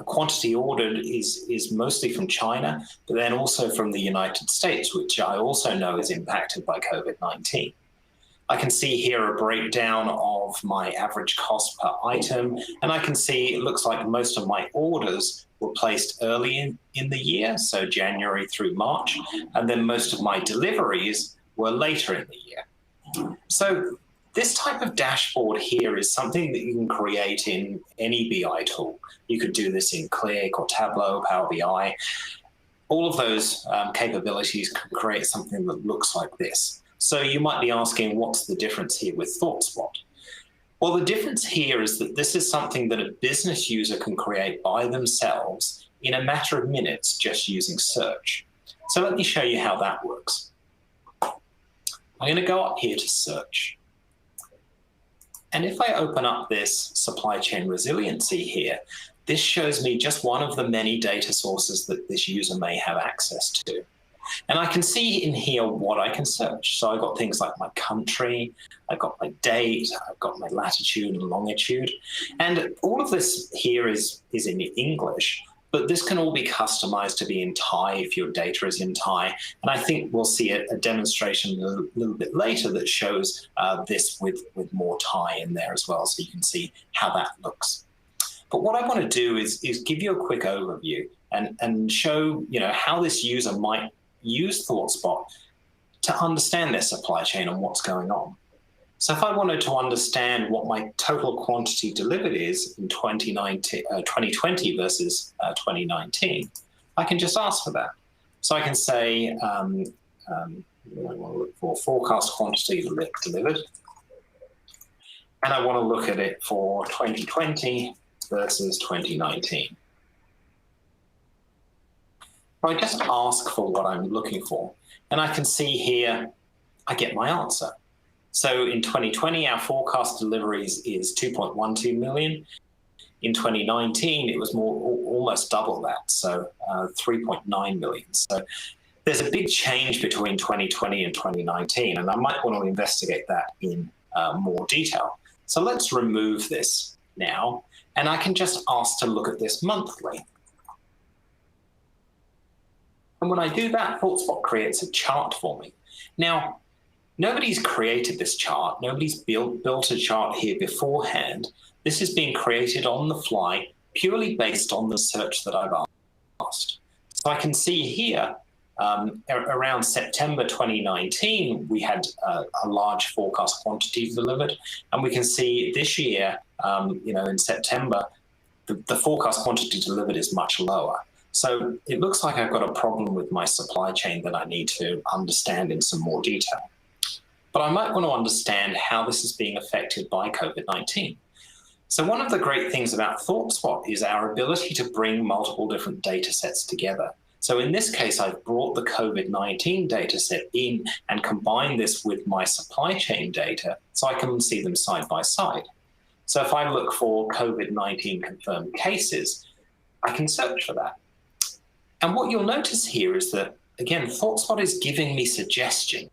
quantity ordered is mostly from China, but then also from the United States, which I also know is impacted by COVID-19. I can see here a breakdown of my average cost per item, and I can see it looks like most of my orders were placed early in the year, so January through March, and then most of my deliveries were later in the year. So this type of dashboard here is something that you can create in any BI tool. You could do this in Click or Tableau, Power BI. All of those capabilities can create something that looks like this. So you might be asking, what's the difference here with ThoughtSpot? Well, the difference here is that this is something that a business user can create by themselves in a matter of minutes just using search. So let me show you how that works. I'm going to go up here to search. And if I open up this supply chain resiliency here, this shows me just one of the many data sources that this user may have access to. And I can see in here what I can search. So I've got things like my country, I've got my date, I've got my latitude and longitude. And all of this here is in English, but this can all be customized to be in Thai if your data is in Thai. And I think we'll see a demonstration a little bit later that shows this with more Thai in there as well, so you can see how that looks. But what I want to do is give you a quick overview and show how this user might use ThoughtSpot to understand their supply chain and what's going on. So if I wanted to understand what my total quantity delivered is in 2020 versus 2019, I can just ask for that. So I can say, I want to look for forecast quantity delivered, and I want to look at it for 2020 versus 2019. I just ask for what I'm looking for, and I can see here I get my answer. So in 2020, our forecast deliveries is 2.12 million. In 2019, it was almost double that, so 3.9 million. So there's a big change between 2020 and 2019, and I might want to investigate that in more detail. So let's remove this now, and I can just ask to look at this monthly. And when I do that, ThoughtSpot creates a chart for me. Now, nobody's created this chart. Nobody's built a chart here beforehand. This is being created on the fly, purely based on the search that I've asked. So I can see here, around September 2019, we had a large forecast quantity delivered. And we can see this year, in September, the forecast quantity delivered is much lower. So it looks like I've got a problem with my supply chain that I need to understand in some more detail. But I might want to understand how this is being affected by COVID-19. So one of the great things about ThoughtSpot is our ability to bring multiple different data sets together. So in this case, I've brought the COVID-19 data set in and combined this with my supply chain data so I can see them side by side. So if I look for COVID-19 confirmed cases, I can search for that. And what you'll notice here is that, again, ThoughtSpot is giving me suggestions.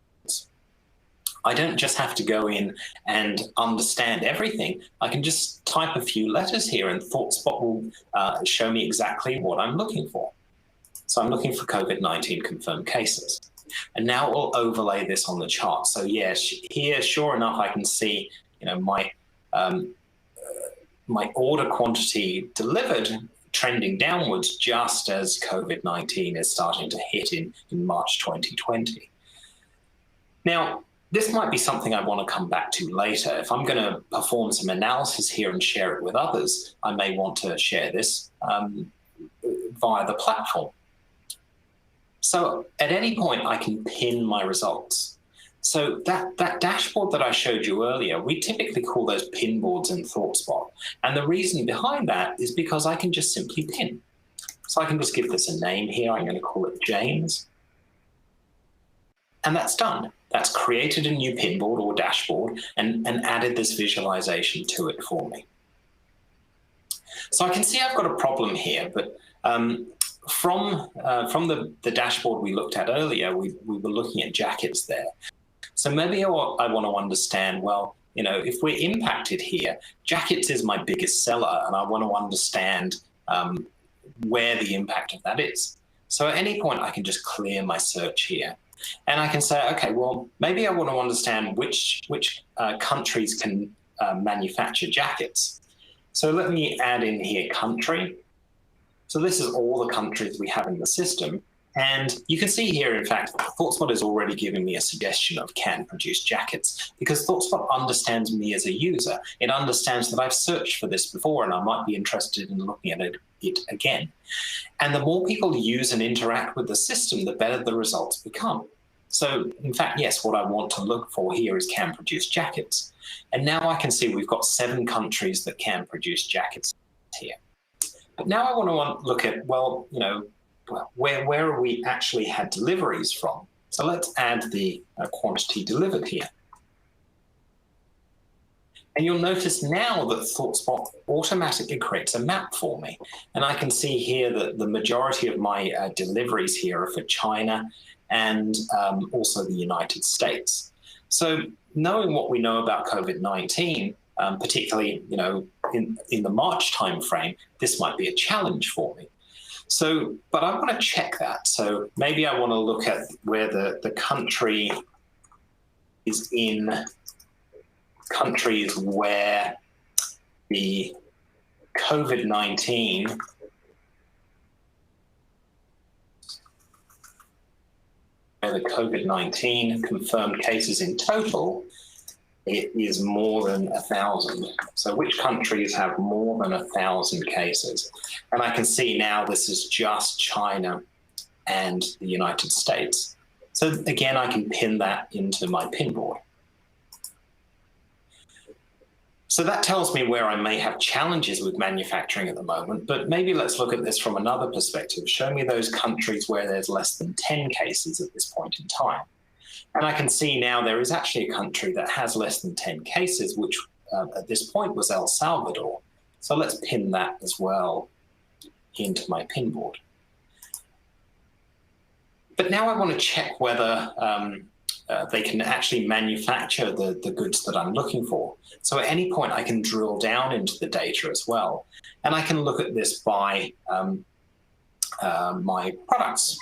I don't just have to go in and understand everything. I can just type a few letters here and ThoughtSpot will show me exactly what I'm looking for. So I'm looking for COVID-19 confirmed cases. And now I'll overlay this on the chart. So yeah, here, sure enough, I can see, my order quantity delivered trending downwards just as COVID-19 is starting to hit in March 2020. Now, this might be something I want to come back to later. If I'm going to perform some analysis here and share it with others, I may want to share this via the platform. So at any point, I can pin my results. So that dashboard that I showed you earlier, we typically call those pin boards in ThoughtSpot. And the reason behind that is because I can just simply pin. So I can just give this a name here. I'm going to call it James. And that's done. That's created a new pin board or dashboard and added this visualization to it for me. So I can see I've got a problem here, but from the dashboard we looked at earlier, we were looking at jackets there. So maybe I want to understand, well, if we're impacted here, jackets is my biggest seller, and I want to understand where the impact of that is. So at any point, I can just clear my search here. And I can say, okay, well, maybe I want to understand which countries can manufacture jackets. So let me add in here country. So this is all the countries we have in the system. And you can see here, in fact, ThoughtSpot is already giving me a suggestion of can produce jackets because ThoughtSpot understands me as a user. It understands that I've searched for this before and I might be interested in looking at it again. And the more people use and interact with the system, the better the results become. So in fact, yes, what I want to look for here is can produce jackets. And now I can see we've got 7 countries that can produce jackets here. But now I want to look at, well, where are we actually had deliveries from? So let's add the quantity delivered here. And you'll notice now that ThoughtSpot automatically creates a map for me. And I can see here that the majority of my deliveries here are for China and also the United States. So knowing what we know about COVID-19, particularly in the March timeframe, this might be a challenge for me. So, but I want to check that. So maybe I want to look at where the country is in countries where the COVID-19 confirmed cases in total, it is more than 1,000. So which countries have more than 1,000 cases? And I can see now this is just China and the United States. So again, I can pin that into my pin board. So that tells me where I may have challenges with manufacturing at the moment, but maybe let's look at this from another perspective. Show me those countries where there's less than 10 cases at this point in time. And I can see now there is actually a country that has less than 10 cases, which at this point was El Salvador. So let's pin that as well into my pin board. But now I want to check whether they can actually manufacture the goods that I'm looking for. So at any point, I can drill down into the data as well. And I can look at this by my products.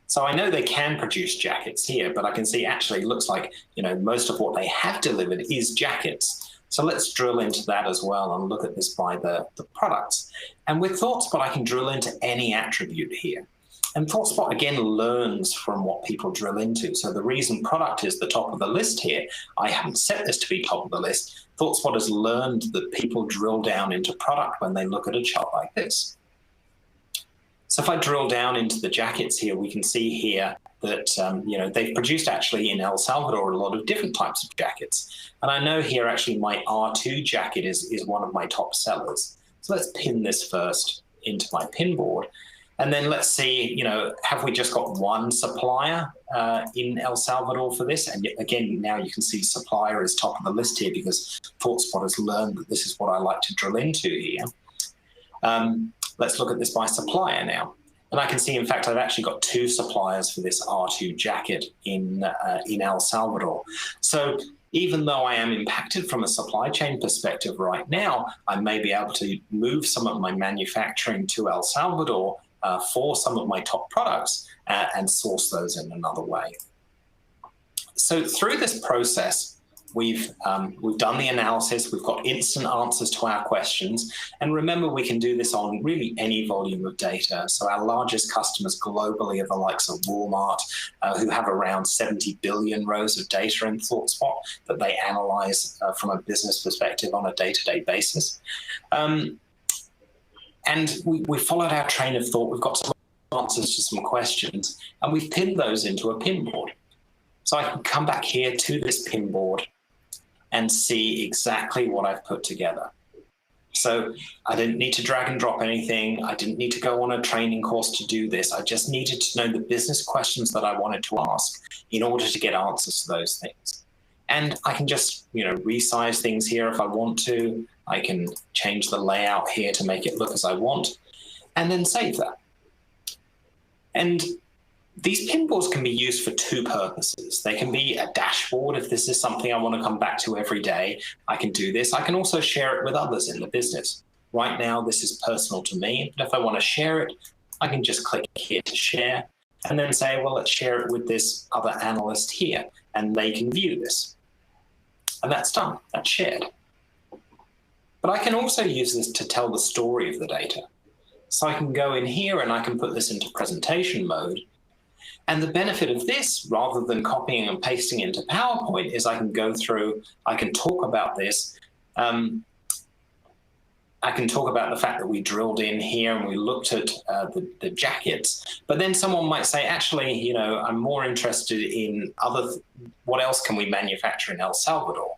So I know they can produce jackets here, but I can see actually it looks like, most of what they have delivered is jackets. So let's drill into that as well and look at this by the products. And with ThoughtSpot, I can drill into any attribute here. And ThoughtSpot, again, learns from what people drill into. So the reason product is the top of the list here, I haven't set this to be top of the list. ThoughtSpot has learned that people drill down into product when they look at a chart like this. So if I drill down into the jackets here, we can see here that, they've produced actually in El Salvador a lot of different types of jackets. And I know here actually my R2 jacket is one of my top sellers. So let's pin this first into my pin board. And then let's see, have we just got one supplier in El Salvador for this? And again, now you can see supplier is top of the list here because ThoughtSpot has learned that this is what I like to drill into here. Let's look at this by supplier now. And I can see, in fact, I've actually got two suppliers for this R2 jacket in El Salvador. So even though I am impacted from a supply chain perspective right now, I may be able to move some of my manufacturing to El Salvador for some of my top products and source those in another way. So through this process, we've done the analysis, we've got instant answers to our questions. And remember, we can do this on really any volume of data. So our largest customers globally are the likes of Walmart, who have around 70 billion rows of data in ThoughtSpot that they analyze from a business perspective on a day-to-day basis. And we followed our train of thought. We've got some answers to some questions, and we've pinned those into a pin board. So I can come back here to this pin board and see exactly what I've put together. So I didn't need to drag and drop anything. I didn't need to go on a training course to do this. I just needed to know the business questions that I wanted to ask in order to get answers to those things. And I can just, resize things here if I want to. I can change the layout here to make it look as I want, and then save that. And these pin boards can be used for two purposes. They can be a dashboard if this is something I want to come back to every day. I can do this. I can also share it with others in the business. Right now, this is personal to me, but if I want to share it, I can just click here to share and then say, well, let's share it with this other analyst here, and they can view this. And that's done. That's shared. But I can also use this to tell the story of the data. So I can go in here and I can put this into presentation mode. And the benefit of this, rather than copying and pasting into PowerPoint, is I can go through, I can talk about this. I can talk about the fact that we drilled in here and we looked at the jackets. But then someone might say, actually, I'm more interested in what else can we manufacture in El Salvador?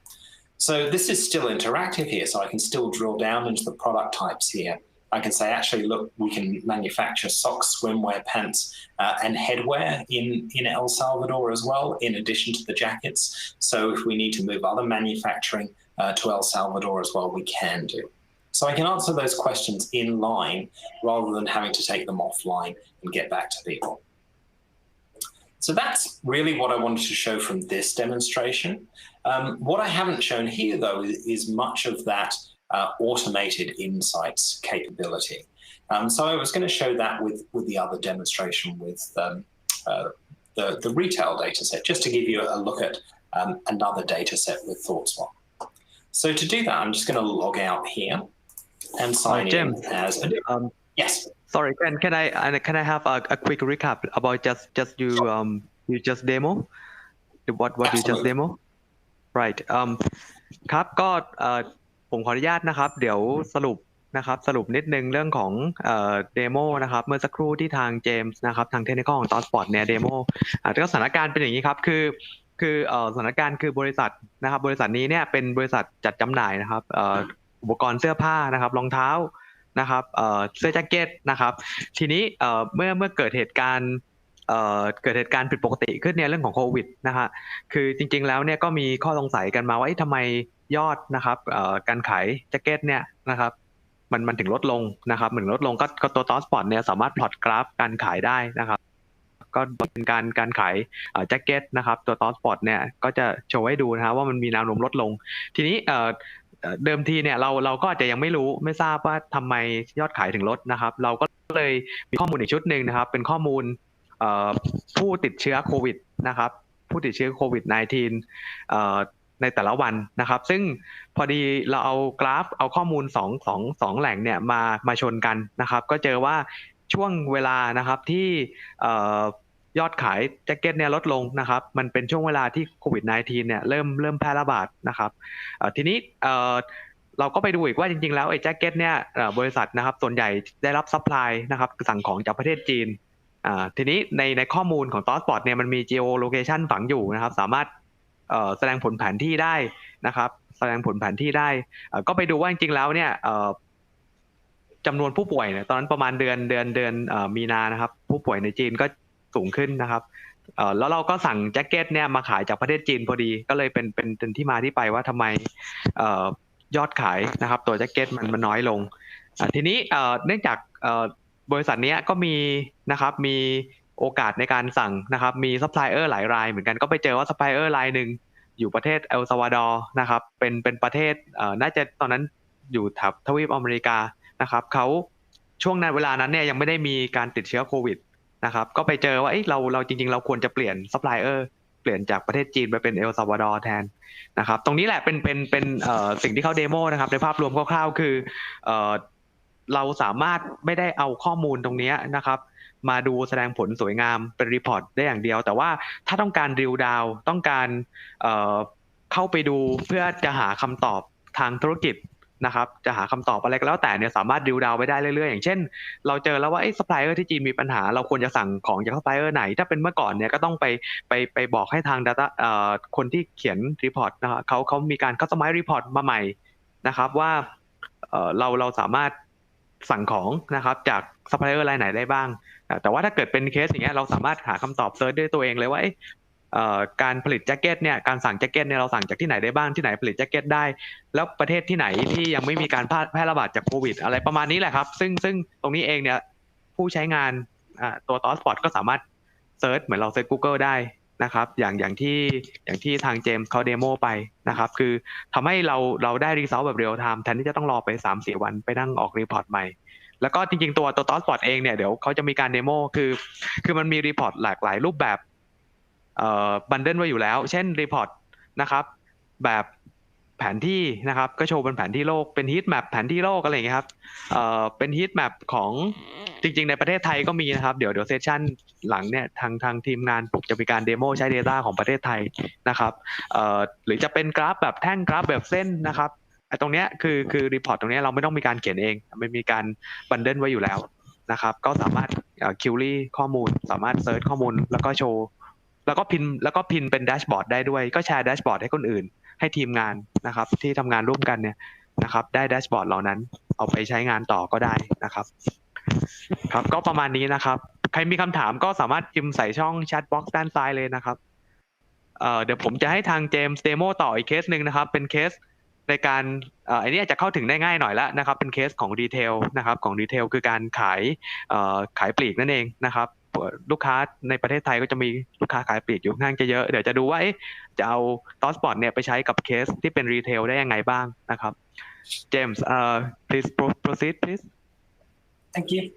So this is still interactive here, so I can still drill down into the product types here. I can say, actually, look, we can manufacture socks, swimwear, pants, and headwear in El Salvador as well, in addition to the jackets. So if we need to move other manufacturing to El Salvador as well, we can do. So I can answer those questions in line rather than having to take them offline and get back to people. So that's really what I wanted to show from this demonstration. What I haven't shown here, though, is much of that automated insights capability. So I was going to show that with the other demonstration with the retail data set, just to give you a look at another data set with ThoughtSpot. So to do that, I'm just going to log out here and sign in as yes. Sorry, can I have a quick recap about just you just demo what Absolutely. you just demo? Right. ครับก็ผมขออนุญาตนะครับเดี๋ยวสรุปนิดนึงเรื่องของเดโมนะครับเมื่อสักครู่ที่ทางเจมส์นะครับทางเทคนิคของ ThoughtSpot เนี่ยเดโมก็สถานการณ์เป็นอย่างนี้ครับคือ คือสถานการณ์คือบริษัทนะครับบริษัทนี้เนี่ยเป็นบริษัทจัดจำหน่ายนะครับอุปกรณ์เสื้อผ้านะครับรองเท้านะครับเสื้อแจ็คเก็ตนะครับทีนี้เมื่อเกิดเหตุการณ์ผิดปกติขึ้นในเรื่องของโควิดนะฮะคือจริงๆแล้วเนี่ยก็มีข้อสงสัยกันมาว่าทำไมยอดนะครับการขายแจ็คเก็ตเนี่ยนะครับมันถึงลดลงนะครับเหมือนลดลงก็ตัว ThoughtSpot เนี่ยสามารถพลอตกราฟการขายได้นะครับก็เป็นการขายแจ็คเก็ตนะครับตัว ThoughtSpot เนี่ยก็จะโชว์ให้ดูนะครับว่ามันมีแนวโน้มลดลงทีนี้เดิมทีเนี่ยเราก็อาจจะยังไม่ทราบว่าทำไมยอดขายถึงลดนะครับเราก็เลยมีข้อมูลอีกชุดหนึ่งนะครับเป็นข้อมูลผู้ติดเชื้อโควิดนะครับผู้ติดเชื้อโควิด -19 ในแต่ละวันนะครับซึ่งพอดีเราเอากราฟเอาข้อมูลสองแหล่งเนี่ยมาชนกันนะครับก็เจอว่าช่วงเวลานะครับที่ยอดขายแจ็คเก็ตเนี่ยลดลงนะครับมันเป็นช่วงเวลาที่โควิด -19 เนี่ยเริ่มแพร่ระบาดนะครับทีนี้เราก็ไปดูอีกว่าจริงๆแล้วไอ้แจ็คเก็ตเนี่ยบริษัทนะครับส่วนใหญ่ได้รับซัพพลายนะครับสั่งของจากประเทศจีนทีนี้ในข้อมูลของ ThoughtSpot เนี่ยมันมี geolocation ฝังอยู่นะครับสามารถแสดงผลแผนที่ได้นะครับแสดงผลแผนที่ได้ก็ไปดูว่าจริงๆแล้วเนี่ยจำนวนผู้ป่วยเนี่ยตอนนั้นประมาณเดือนมีนานะครับผู้ป่วยในจีนก็สูงขึ้นนะครับแล้วเราก็สั่งแจ็คเก็ตเนี่ยมาขายจากประเทศจีนพอดีก็เลยเป็นที่มาที่ไปว่าทำไมยอดขายนะครับตัวแจ็คเก็ตมันน้อยลงทีนี้เนื่องจากบริษัทนี้ก็มีนะครับมีโอกาสในการสั่งนะครับมีซัพพลายเออร์หลายรายเหมือนกันก็ไปเจอว่าซัพพลายเออร์รายหนึ่งอยู่ประเทศเอลซัลวาดอร์นะครับเป็นประเทศน่าจะตอนนั้นอยู่แถบทวีปอเมริกานะครับเขาช่วงนั้นเวลานั้นเนี่ยยังไม่ได้มีการติดเชื้อโควิดนะครับก็ไปเจอว่าเราจริงๆเราควรจะเปลี่ยนซัพพลายเออร์เปลี่ยนจากประเทศจีนไปเป็นเอลซัลวาดอร์แทนนะครับตรงนี้แหละเป็นสิ่งที่เขาเดโมนะครับในภาพรวมคร่าวๆคือเราสามารถไม่ได้เอาข้อมูลตรงนี้นะครับมาดูแสดงผลสวยงามเป็นรีพอร์ตได้อย่างเดียวแต่ว่าถ้าต้องการdrill downต้องการเข้าไปดูเพื่อจะหาคำตอบทางธุรกิจนะครับจะหาคำตอบอะไรก็แล้วแต่เนี่ยสามารถdrill downไปได้เรื่อยๆอย่างเช่นเราเจอแล้วว่าซัพพลายเออร์ที่จีนมีปัญหาเราควรจะสั่งของจากซัพพลายเออร์ไหนถ้าเป็นเมื่อก่อนเนี่ยก็ต้องไปบอกให้ทาง data คนที่เขียนรีพอร์ตนะครับเขามีการ customize report มาใหม่นะครับว่าเราสามารถสั่งของนะครับจากซัพพลายเออร์รายไหนได้บ้างแต่ว่าถ้าเกิดเป็นเคสอย่างเงี้ยเราสามารถหาคำตอบเซิร์ชด้วยตัวเองเลยว่าการผลิตแจ็คเก็ตเนี่ยการสั่งแจ็คเก็ตเนี่ยเราสั่งจากที่ไหนได้บ้างที่ไหนผลิตแจ็คเก็ตได้แล้วประเทศที่ไหนที่ยังไม่มีการแพร่ระบาดจากโควิดอะไรประมาณนี้แหละครับซึ่งตรงนี้เองเนี่ยผู้ใช้งานตัว ThoughtSpot ก็สามารถเซิร์ชเหมือนเราเซิร์ช Google ได้นะครับอย่างที่ทางเจมส์เขาเดโมไปนะครับคือทำให้เราได้รีเซลต์แบบเรียลไทม์แทนที่จะต้องรอไป 3-4 วันไปนั่งออกรีพอร์ตใหม่แล้วก็จริงๆตัว ThoughtSpot เองเนี่ยเดี๋ยวเขาจะมีการเดโมคือมันมีรีพอร์ตหลากหลายรูปแบบบันเดิลไว้อยู่แล้วเช่นรีพอร์ตนะครับแบบแผนที่นะครับก็โชว์เป็นแผนที่โลกเป็นฮีทแมปแผนที่โลกอะไรอย่างเงี้ยครับเป็นฮีทแมปของจริงๆในประเทศไทยก็มีนะครับเดี๋ยวเซสชั่นหลังเนี่ยทางทีมงานผมจะมีการเดโมใช้ Data ของประเทศไทยนะครับหรือจะเป็นกราฟแบบแท่งกราฟแบบเส้นนะครับตรงเนี้ยคือรีพอร์ตตรงนี้เราไม่ต้องมีการเขียนเองมันมีการบันเดิลไว้อยู่แล้วนะครับก็สามารถคิวรี่ข้อมูลสามารถเซิร์ชข้อมูลแล้วก็โชว์แล้วก็พินเป็นแดชบอร์ดได้ด้วยก็แชร์แดชบอร์ดให้คนอื่นให้ทีมงานนะครับที่ทำงานร่วมกันเนี่ยนะครับได้แดชบอร์ดเหล่านั้นเอาไปใช้งานต่อก็ได้นะครับครับก็ประมาณนี้นะครับใครมีคำถามก็สามารถพิมพ์ใส่ช่องแชทบ็อกซ์ด้านซ้ายเลยนะครับเดี๋ยวผมจะให้ทางเจมส์เดโมต่ออีกเคสหนึ่งนะครับเป็นเคสในการอันนี้อาจจะเข้าถึงได้ง่ายหน่อยแล้วนะครับเป็นเคสของรีเทลนะครับของรีเทลคือการขายปลีกนั่นเองนะครับลูกค้าในประเทศไทยก็จะมีลูกค้าขายปลีกอยู่ค่อนข้างจะเยอะเดี๋ยวจะดูว่าจะเอา ThoughtSpot เนี่ยไปใช้กับเคสที่เป็นรีเทลได้ยังไงบ้างนะครับเจมส์ please proceed please Thank you.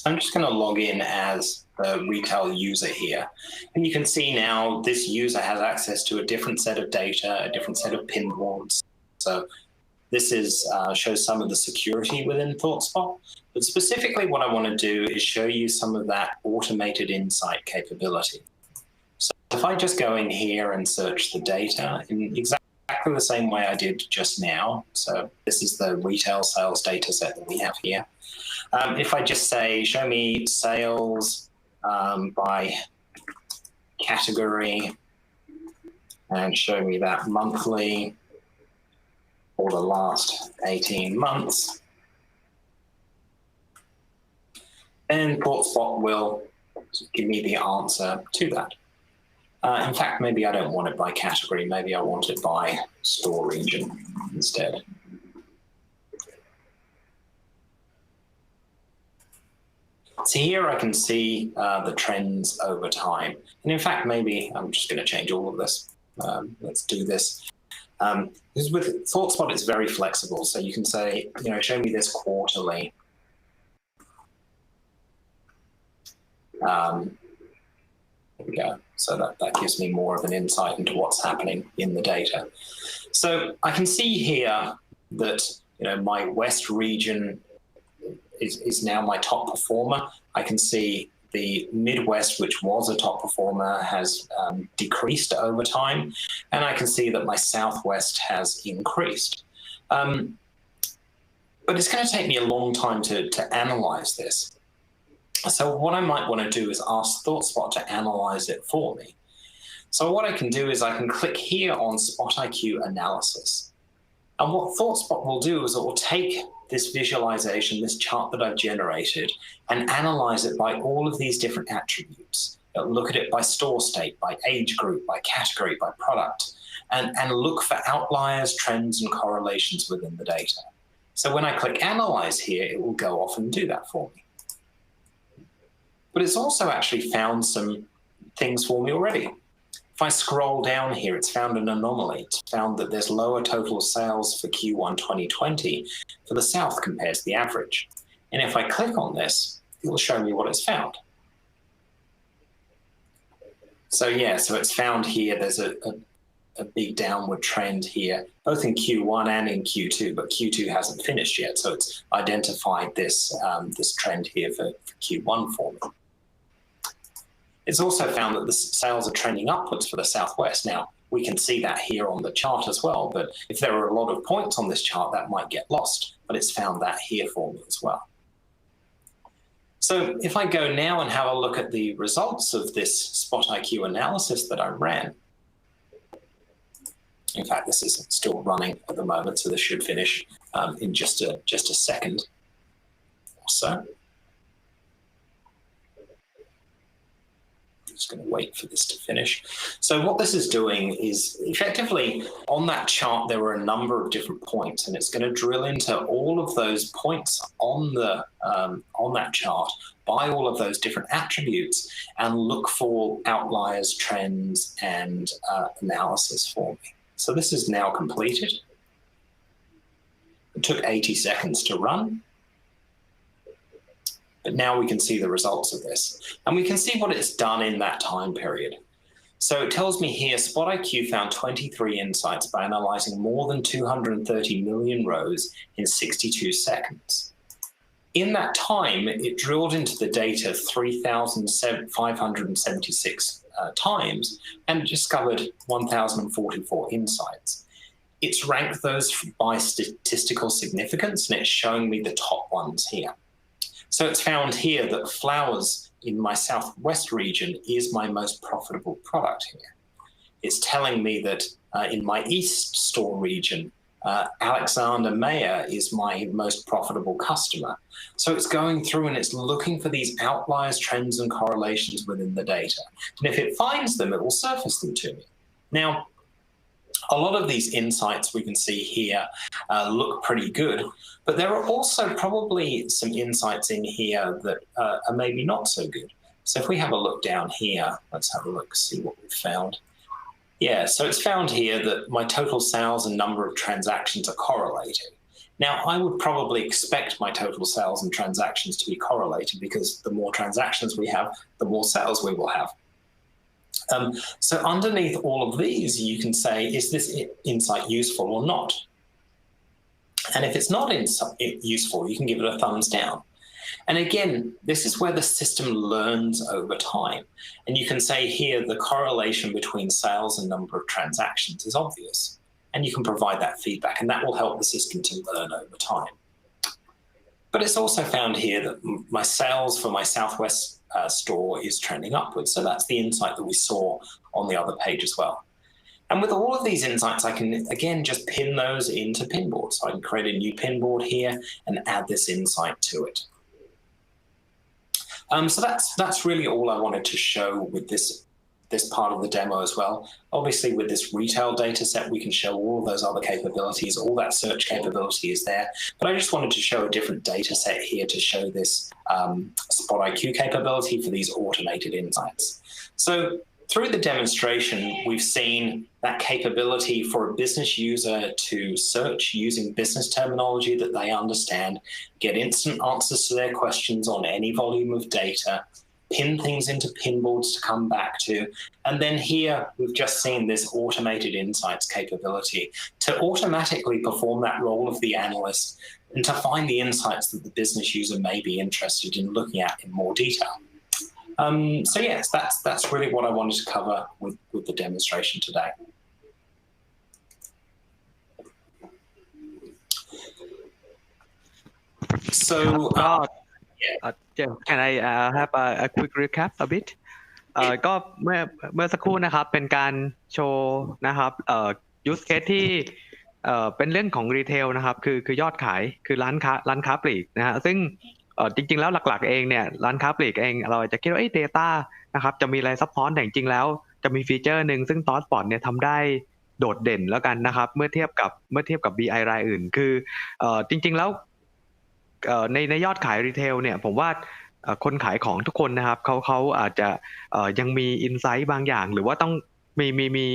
I'm just going to log in as the retail user here. And you can see now this user has access to a different set of data, a different set of pinboards. So this shows some of the security within ThoughtSpot. But specifically what I want to do is show you some of that automated insight capability. So if I just go in here and search the data in exactly the same way I did just now. So this is the retail sales data set that we have here. If I just say, show me sales by category and show me that monthly for the last 18 months. And ThoughtSpot will give me the answer to that. In fact, maybe I don't want it by category. Maybe I want it by store region instead. So here I can see the trends over time. And in fact, maybe I'm just going to change all of this. Let's do this. Because with ThoughtSpot, it's very flexible. So you can say, show me this quarterly. There we go. So that gives me more of an insight into what's happening in the data. So I can see here that my West region is now my top performer. I can see the Midwest, which was a top performer, has decreased over time. And I can see that my Southwest has increased. But it's going to take me a long time to analyze this. So what I might want to do is ask ThoughtSpot to analyze it for me. So what I can do is I can click here on SpotIQ analysis. And what ThoughtSpot will do is it will take this visualization, this chart that I've generated, and analyze it by all of these different attributes. It'll look at it by store state, by age group, by category, by product, and look for outliers, trends, and correlations within the data. So when I click Analyze here, it will go off and do that for me. But it's also actually found some things for me already. If I scroll down here, it's found an anomaly. It's found that there's lower total sales for Q1 2020 for the South compared to the average. And if I click on this, it will show me what it's found. So yeah, so it's found here there's a big downward trend here, both in Q1 and in Q2, but Q2 hasn't finished yet. So it's identified this, this trend here for Q1 for me. It's also found that the sales are trending upwards for the Southwest. Now, we can see that here on the chart as well, but if there are a lot of points on this chart, that might get lost, but it's found that here for me as well. So if I go now and have a look at the results of this SpotIQ analysis that I ran, in fact, this is still running at the moment, so this should finish in just a second or so. Just going to wait for this to finish. So what this is doing is effectively on that chart, there were a number of different points, and it's going to drill into all of those points on that chart by all of those different attributes and look for outliers, trends, and analysis for me. So this is now completed. It took 80 seconds to run. But now we can see the results of this. And we can see what it's done in that time period. So it tells me here, SpotIQ found 23 insights by analyzing more than 230 million rows in 62 seconds. In that time, it drilled into the data 3,576 times and discovered 1,044 insights. It's ranked those by statistical significance, and it's showing me the top ones here. So it's found here that flowers in my Southwest region is my most profitable product here. It's telling me that in my East store region, Alexander Mayer is my most profitable customer. So it's going through and it's looking for these outliers, trends, and correlations within the data. And if it finds them, it will surface them to me. Now, a lot of these insights we can see here look pretty good, but there are also probably some insights in here that are maybe not so good. So if we have a look down here, let's have a look, see what we've found. Yeah, so it's found here that my total sales and number of transactions are correlated. Now, I would probably expect my total sales and transactions to be correlated because the more transactions we have, the more sales we will have. So underneath all of these, you can say, is this insight useful or not? And if it's not useful, you can give it a thumbs down. And again, this is where the system learns over time. And you can say here, the correlation between sales and number of transactions is obvious. And you can provide that feedback, and that will help the system to learn over time. But it's also found here that my sales for my Southwest store is trending upwards. So that's the insight that we saw on the other page as well. And with all of these insights, I can, again, just pin those into pinboards. So I can create a new pinboard here and add this insight to it. So that's really all I wanted to show with this part of the demo as well. Obviously, with this retail data set, we can show all of those other capabilities. All that search capability is there. But I just wanted to show a different data set here to show this SpotIQ capability for these automated insights. So through the demonstration, we've seen that capability for a business user to search using business terminology that they understand, get instant answers to their questions on any volume of data, pin things into pinboards to come back to. And then here, we've just seen this automated insights capability to automatically perform that role of the analyst and to find the insights that the business user may be interested in looking at in more detail. So yes, that's really what I wanted to cover with the demonstration today. So, can I have a quick recap a bit? ก็เมื่อสักครู่นะครับเป็นการโชว์นะครับuse case ที่เป็นเรื่องของรีเทลนะครับคือยอดขายคือร้านค้าปลีกนะฮะซึ่งจริงๆแล้วหลักๆเองเนี่ยร้านค้าปลีกเองเราจะคิดว่าdata นะครับจะมีอะไรซับซ้อนแต่จริงๆแล้วจะมีฟีเจอร์หนึ่งซึ่ง ThoughtSpot เนี่ยทำได้โดดเด่นแล้วกันนะครับเมื่อเทียบกับ BI รายอื่นคือจริงๆแล้วในยอดขายรีเทลเนี่ยผมว่าคนขายของทุกคนนะครับเขาอาจจะยังมีอินไซต์บางอย่างหรือว่าต้องมี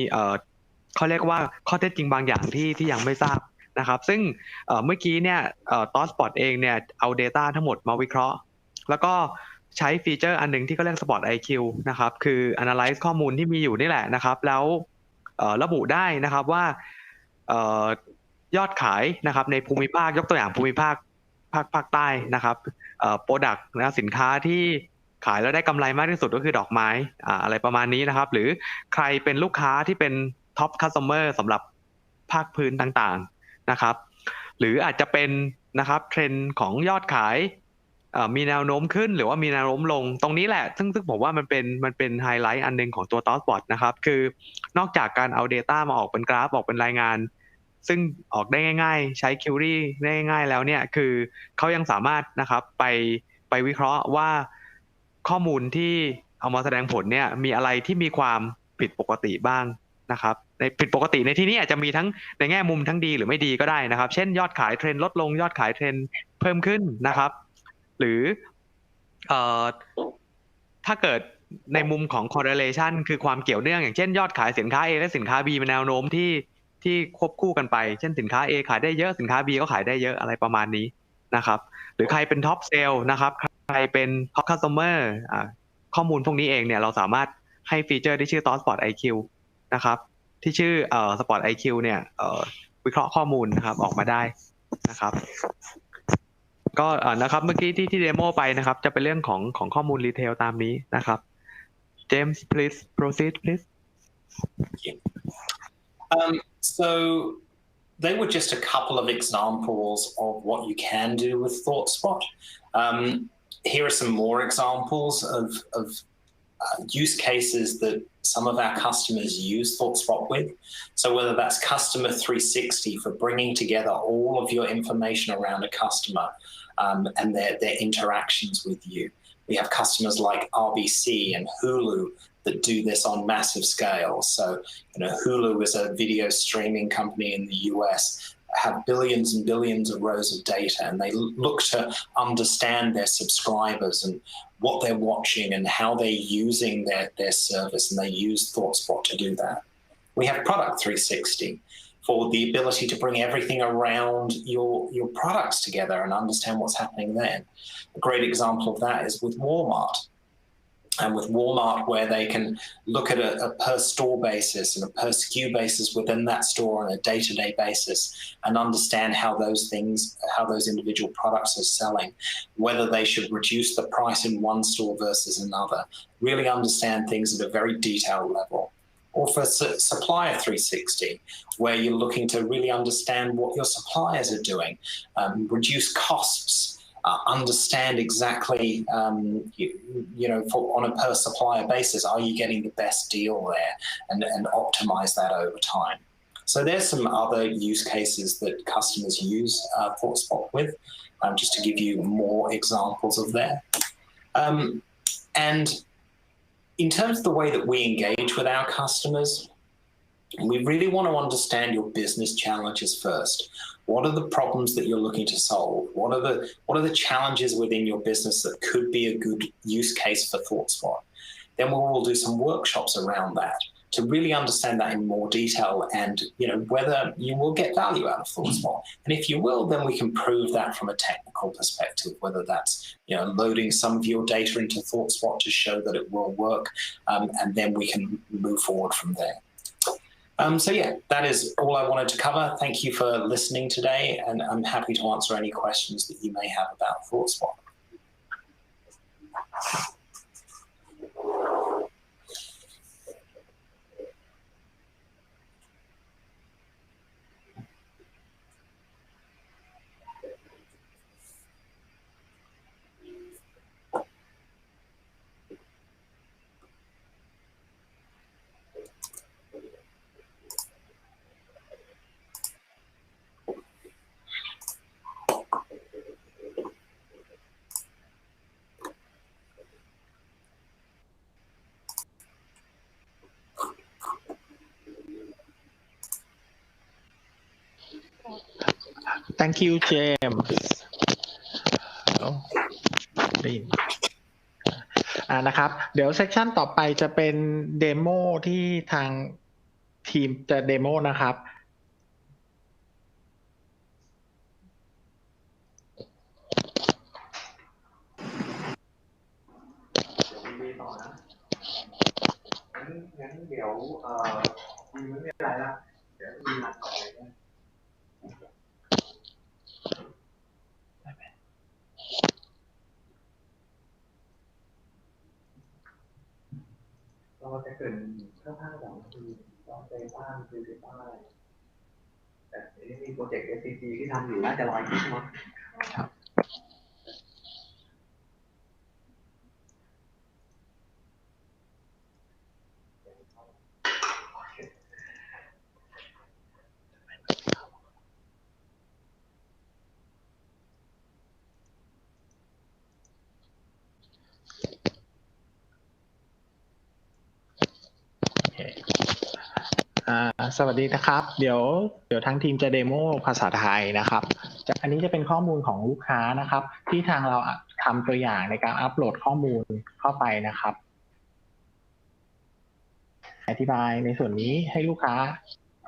เขาเรียกว่าข้อเท็จจริงบางอย่างที่ยังไม่ทราบนะครับซึ่งเมื่อกี้เนี่ยThoughtSpot เองเนี่ยเอา data ทั้งหมดมาวิเคราะห์แล้วก็ใช้ฟีเจอร์อันนึงที่เขาเรียก SpotIQ นะครับคือ analyze ข้อมูลที่มีอยู่นี่แหละนะครับแล้วระบุได้นะครับว่ายอดขายนะครับในภูมิภาคยกตัวอย่างภูมิภาคใต้นะครับproduct นะสินค้าที่ขายแล้วได้กำไรมากที่สุดก็คือดอกไม้อะไรประมาณนี้นะครับหรือใครเป็นลูกค้าที่เป็น top customer สำหรับภาคพื้นต่างๆนะครับหรืออาจจะเป็นนะครับเทรนด์ของยอดขายมีแนวโน้มขึ้นหรือว่ามีแนวโน้มลงตรงนี้แหละซึ่งผมว่ามันเป็นไฮไลท์อันนึงของตัว ThoughtSpot นะครับคือนอกจากการเอา data มาออกเป็นกราฟออกเป็นรายงานซึ่งออกได้ง่ายๆใช้ query ได้ง่ายๆแล้วเนี่ยคือเขายังสามารถนะครับไปวิเคราะห์ว่าข้อมูลที่เอามาแสดงผลเนี่ยมีอะไรที่มีความผิดปกติบ้างนะครับในผิดปกติในที่นี้อาจจะมีทั้งในแง่มุมทั้งดีหรือไม่ดีก็ได้นะครับเช่นยอดขายเทรนลดลงยอดขายเทรนเพิ่มขึ้นนะครับหรือถ้าเกิดในมุมของ correlation คือความเกี่ยวเนื่องอย่างเช่นยอดขายสินค้า A และสินค้า B เป็นแนวโน้มที่ควบคู่กันไปเช่นสินค้า A ขายได้เยอะสินค้า B ก็ขายได้เยอะอะไรประมาณนี้นะครับหรือใครเป็นท็อปเซลล์นะครับใครเป็นท็อปคัสเตอร์ข้อมูลพวกนี้เองเนี่ยเราสามารถให้ฟีเจอร์ที่ชื่อ ThoughtSpotIQ นะครับที่ชื่อSpotIQ เนี่ยวิเคราะห์ข้อมูลนะครับออกมาได้นะครับก็นะครับเมื่อกี้ที่เดโมไปนะครับจะเป็นเรื่องของข้อมูลรีเทลตามนี้นะครับ James please proceed please So they were just a couple of examples of what you can do with ThoughtSpot. Here are some more examples of use cases that some of our customers use ThoughtSpot with. So whether that's Customer 360 for bringing together all of your information around a customer and their interactions with you. We have customers like RBC and Hulu that do this on massive scale. So, Hulu is a video streaming company in the US, have billions and billions of rows of data, and they look to understand their subscribers and what they're watching and how they're using their service, and they use ThoughtSpot to do that. We have Product 360 for the ability to bring everything around your products together and understand what's happening then. A great example of that is with Walmart. And with Walmart, where they can look at a per store basis and a per SKU basis within that store on a day-to-day basis and understand how those individual products are selling, whether they should reduce the price in one store versus another, really understand things at a very detailed level. Or for Supplier 360, where you're looking to really understand what your suppliers are doing, reduce costs, understand exactly, you know, on a per supplier basis, are you getting the best deal there, and optimize that over time. So there's some other use cases that customers use ThoughtSpot with, just to give you more examples of that. And in terms of the way that we engage with our customers, we really want to understand your business challenges first. What are the problems that you're looking to solve? What are the challenges within your business that could be a good use case for ThoughtSpot? Then we will do some workshops around that to really understand that in more detail, and you know, whether you will get value out of ThoughtSpot. And if you will, then we can prove that from a technical perspective, whether that's, you know, loading some of your data into ThoughtSpot to show that it will work, and then we can move forward from there. So yeah, that is all I wanted to cover. Thank you for listening today, and I'm happy to answer any questions that you may have about ThoughtSpot. Thank you James นะครับเดี๋ยวเซสชันต่อไปจะเป็นเดโมที่ทางทีมจะเดโมนะครับงั้นเดี๋ยวไม่มีอะไรละเดี๋ยวมีหลักต่อไปเราจะเกิดข้างๆแบบคือต้องใจบ้านคือป้ายแต่นี่มีโปรเจกต์ SCG ที่ทำอยู่น่าจะลอยขึ้นมาครับสวัสดีนะครับเดี๋ยวทางทีมจะเดโมภาษาไทยนะครับอันนี้จะเป็นข้อมูลของลูกค้านะครับที่ทางเราทำตัวอย่างในการอัปโหลดข้อมูลเข้าไปนะครับอธิบายในส่วนนี้ให้ลูกค้า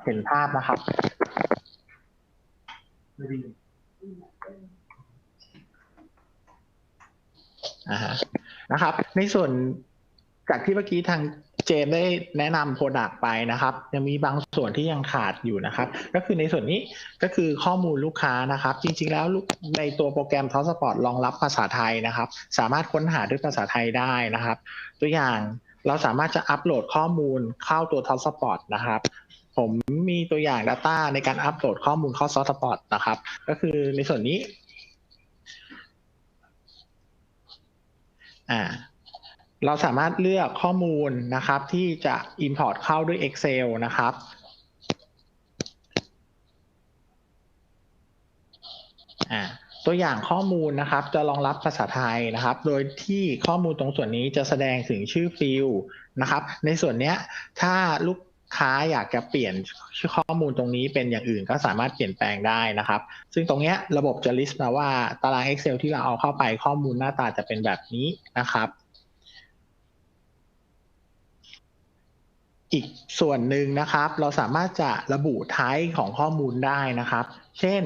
เห็นภาพนะครับนะครับในส่วนจากที่เมื่อกี้ทางเจมได้แนะนำ Product ไปนะครับยังมีบางส่วนที่ยังขาดอยู่นะครับก็คือในส่วนนี้ก็คือข้อมูลลูกค้านะครับจริงๆแล้วในตัวโปรแกรม ThoughtSpot รองรับภาษาไทยนะครับสามารถค้นหาด้วยภาษาไทยได้นะครับตัวอย่างเราสามารถจะอัปโหลดข้อมูลเข้าตัว ThoughtSpot นะครับผมมีตัวอย่าง Data ในการอัปโหลดข้อมูลเข้า ThoughtSpot นะครับก็คือในส่วนนี้เราสามารถเลือกข้อมูลนะครับที่จะ import เข้าด้วย Excel นะครับตัวอย่างข้อมูลนะครับจะรองรับภาษาไทยนะครับโดยที่ข้อมูลตรงส่วนนี้จะแสดงถึงชื่อฟิลนะครับในส่วนนี้ถ้าลูกค้าอยากจะเปลี่ยนข้อมูลตรงนี้เป็นอย่างอื่นก็สามารถเปลี่ยนแปลงได้นะครับซึ่งตรงนี้ระบบจะ list มาว่าตาราง Excel ที่เราเอาเข้าไปข้อมูลหน้าตาจะเป็นแบบนี้นะครับอีกส่วนหนึ่งนะครับเราสามารถจะระบุ type ของข้อมูลได้นะครับเช่น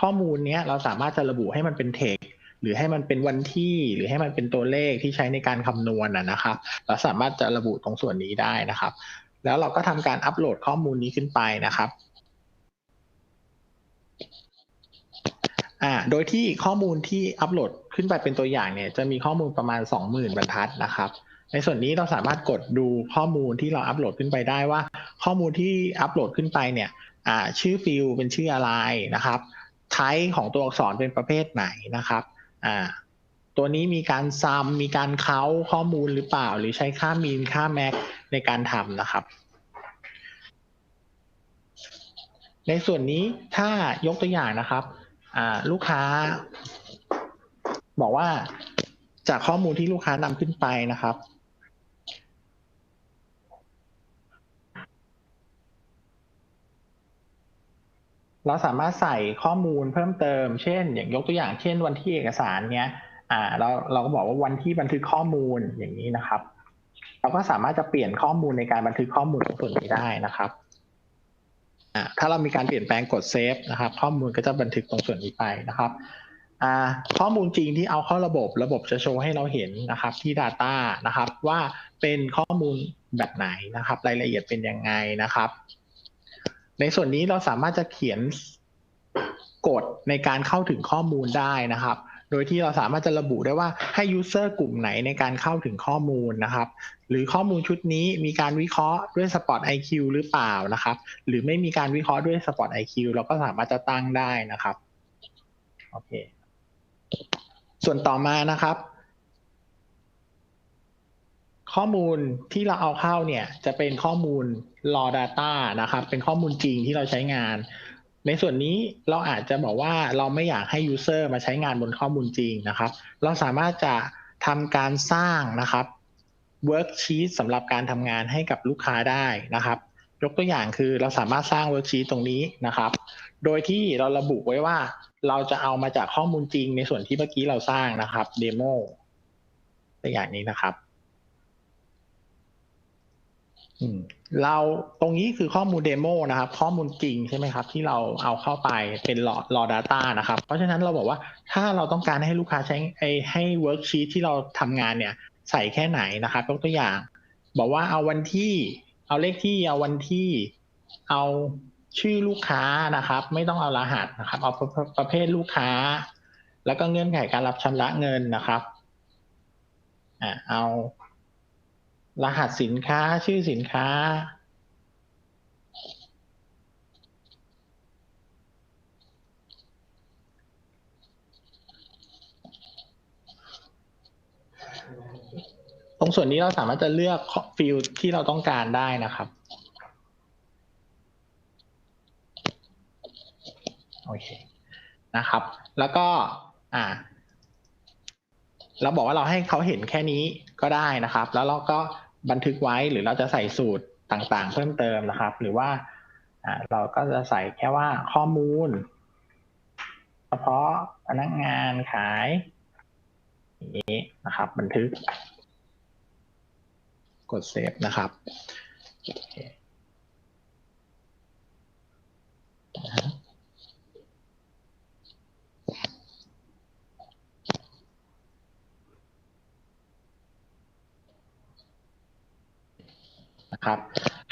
ข้อมูลนี้เราสามารถจะระบุให้มันเป็น text หรือให้มันเป็นวันที่หรือให้มันเป็นตัวเลขที่ใช้ในการคำนวณนะครับเราสามารถจะระบุตรงส่วนนี้ได้นะครับแล้วเราก็ทำการอัปโหลดข้อมูลนี้ขึ้นไปนะครับโดยที่ข้อมูลที่อัปโหลดขึ้นไปเป็นตัวอย่างเนี่ยจะมีข้อมูลประมาณ 20,000 บรรทัดนะครับในส่วนนี้เราสามารถกดดูข้อมูลที่เราอัปโหลดขึ้นไปได้ว่าข้อมูลที่อัปโหลดขึ้นไปเนี่ยชื่อฟิลเป็นชื่ออะไรนะครับไทป์ของตัวอักษรเป็นประเภทไหนนะครับ ตัวนี้มีการซัมมีการเค้าข้อมูลหรือเปล่าหรือใช้ค่ามีนค่าแม็กในการทำนะครับในส่วนนี้ถ้ายกตัวอย่างนะครับลูกค้าบอกว่าจากข้อมูลที่ลูกค้านำขึ้นไปนะครับเราสามารถใส่ข้อมูลเพิ่มเติมเช่นอย่างยกตัวอย่างเช่นวันที่เอกสารเนี้ยเราก็บอกว่าวันที่บันทึกข้อมูลอย่างนี้นะครับเราก็สามารถจะเปลี่ยนข้อมูลในการบันทึกข้อมูลตรงส่วนนี้ได้นะครับถ้าเรามีการเปลี่ยนแปลงกดเซฟนะครับข้อมูลก็จะบันทึกตรงส่วนนี้ไปนะครับข้อมูลจริงที่เอาเข้าระบบจะโชว์ให้เราเห็นนะครับที่ Data นะครับว่าเป็นข้อมูลแบบไหนนะครับรายละเอียดเป็นยังไงนะครับในส่วนนี้เราสามารถจะเขียนกฎในการเข้าถึงข้อมูลได้นะครับโดยที่เราสามารถจะระบุได้ว่าให้ user กลุ่มไหนในการเข้าถึงข้อมูลนะครับหรือข้อมูลชุดนี้มีการวิเคราะห์ด้วย SpotIQ หรือเปล่านะครับหรือไม่มีการวิเคราะห์ด้วย SpotIQ เราก็สามารถจะตั้งได้นะครับโอเคส่วนต่อมานะครับข้อมูลที่เราเอาเข้าเนี่ยจะเป็นข้อมูล raw data นะครับเป็นข้อมูลจริงที่เราใช้งานในส่วนนี้เราอาจจะบอกว่าเราไม่อยากให้ user มาใช้งานบนข้อมูลจริงนะครับเราสามารถจะทำการสร้างนะครับ worksheet สำหรับการทำงานให้กับลูกค้าได้นะครับยกตัวอย่างคือเราสามารถสร้าง worksheet ตรงนี้นะครับโดยที่เราระบุไว้ว่าเราจะเอามาจากข้อมูลจริงในส่วนที่เมื่อกี้เราสร้างนะครับ demo ตัวอย่างนี้นะครับเราตรงนี้คือข้อมูลเดโมนะครับข้อมูลจริงใช่ไหมครับที่เราเอาเข้าไปเป็น raw data นะครับเพราะฉะนั้นเราบอกว่าถ้าเราต้องการให้ลูกค้าใช้ให้ worksheet ที่เราทำงานเนี่ยใส่แค่ไหนนะครับยกตัวอย่างบอกว่าเอาวันที่เอาเลขที่เอาวันที่เอาชื่อลูกค้านะครับไม่ต้องเอารหัสนะครับเอาประเภทลูกค้าแล้วก็เงื่อนไขการรับชำระเงินนะครับเอารหัสสินค้าชื่อสินค้าตรงส่วนนี้เราสามารถจะเลือกฟิลด์ที่เราต้องการได้นะครับโอเคนะครับแล้วก็เราบอกว่าเราให้เขาเห็นแค่นี้ก็ได้นะครับแล้วเราก็บันทึกไว้หรือเราจะใส่สูตรต่างๆเพิ่มเติมนะครับหรือว่าเราก็จะใส่แค่ว่าข้อมูลเฉพาะพนักงานขายอย่างนี้นะครับบันทึกกดเซฟนะครับนะครับ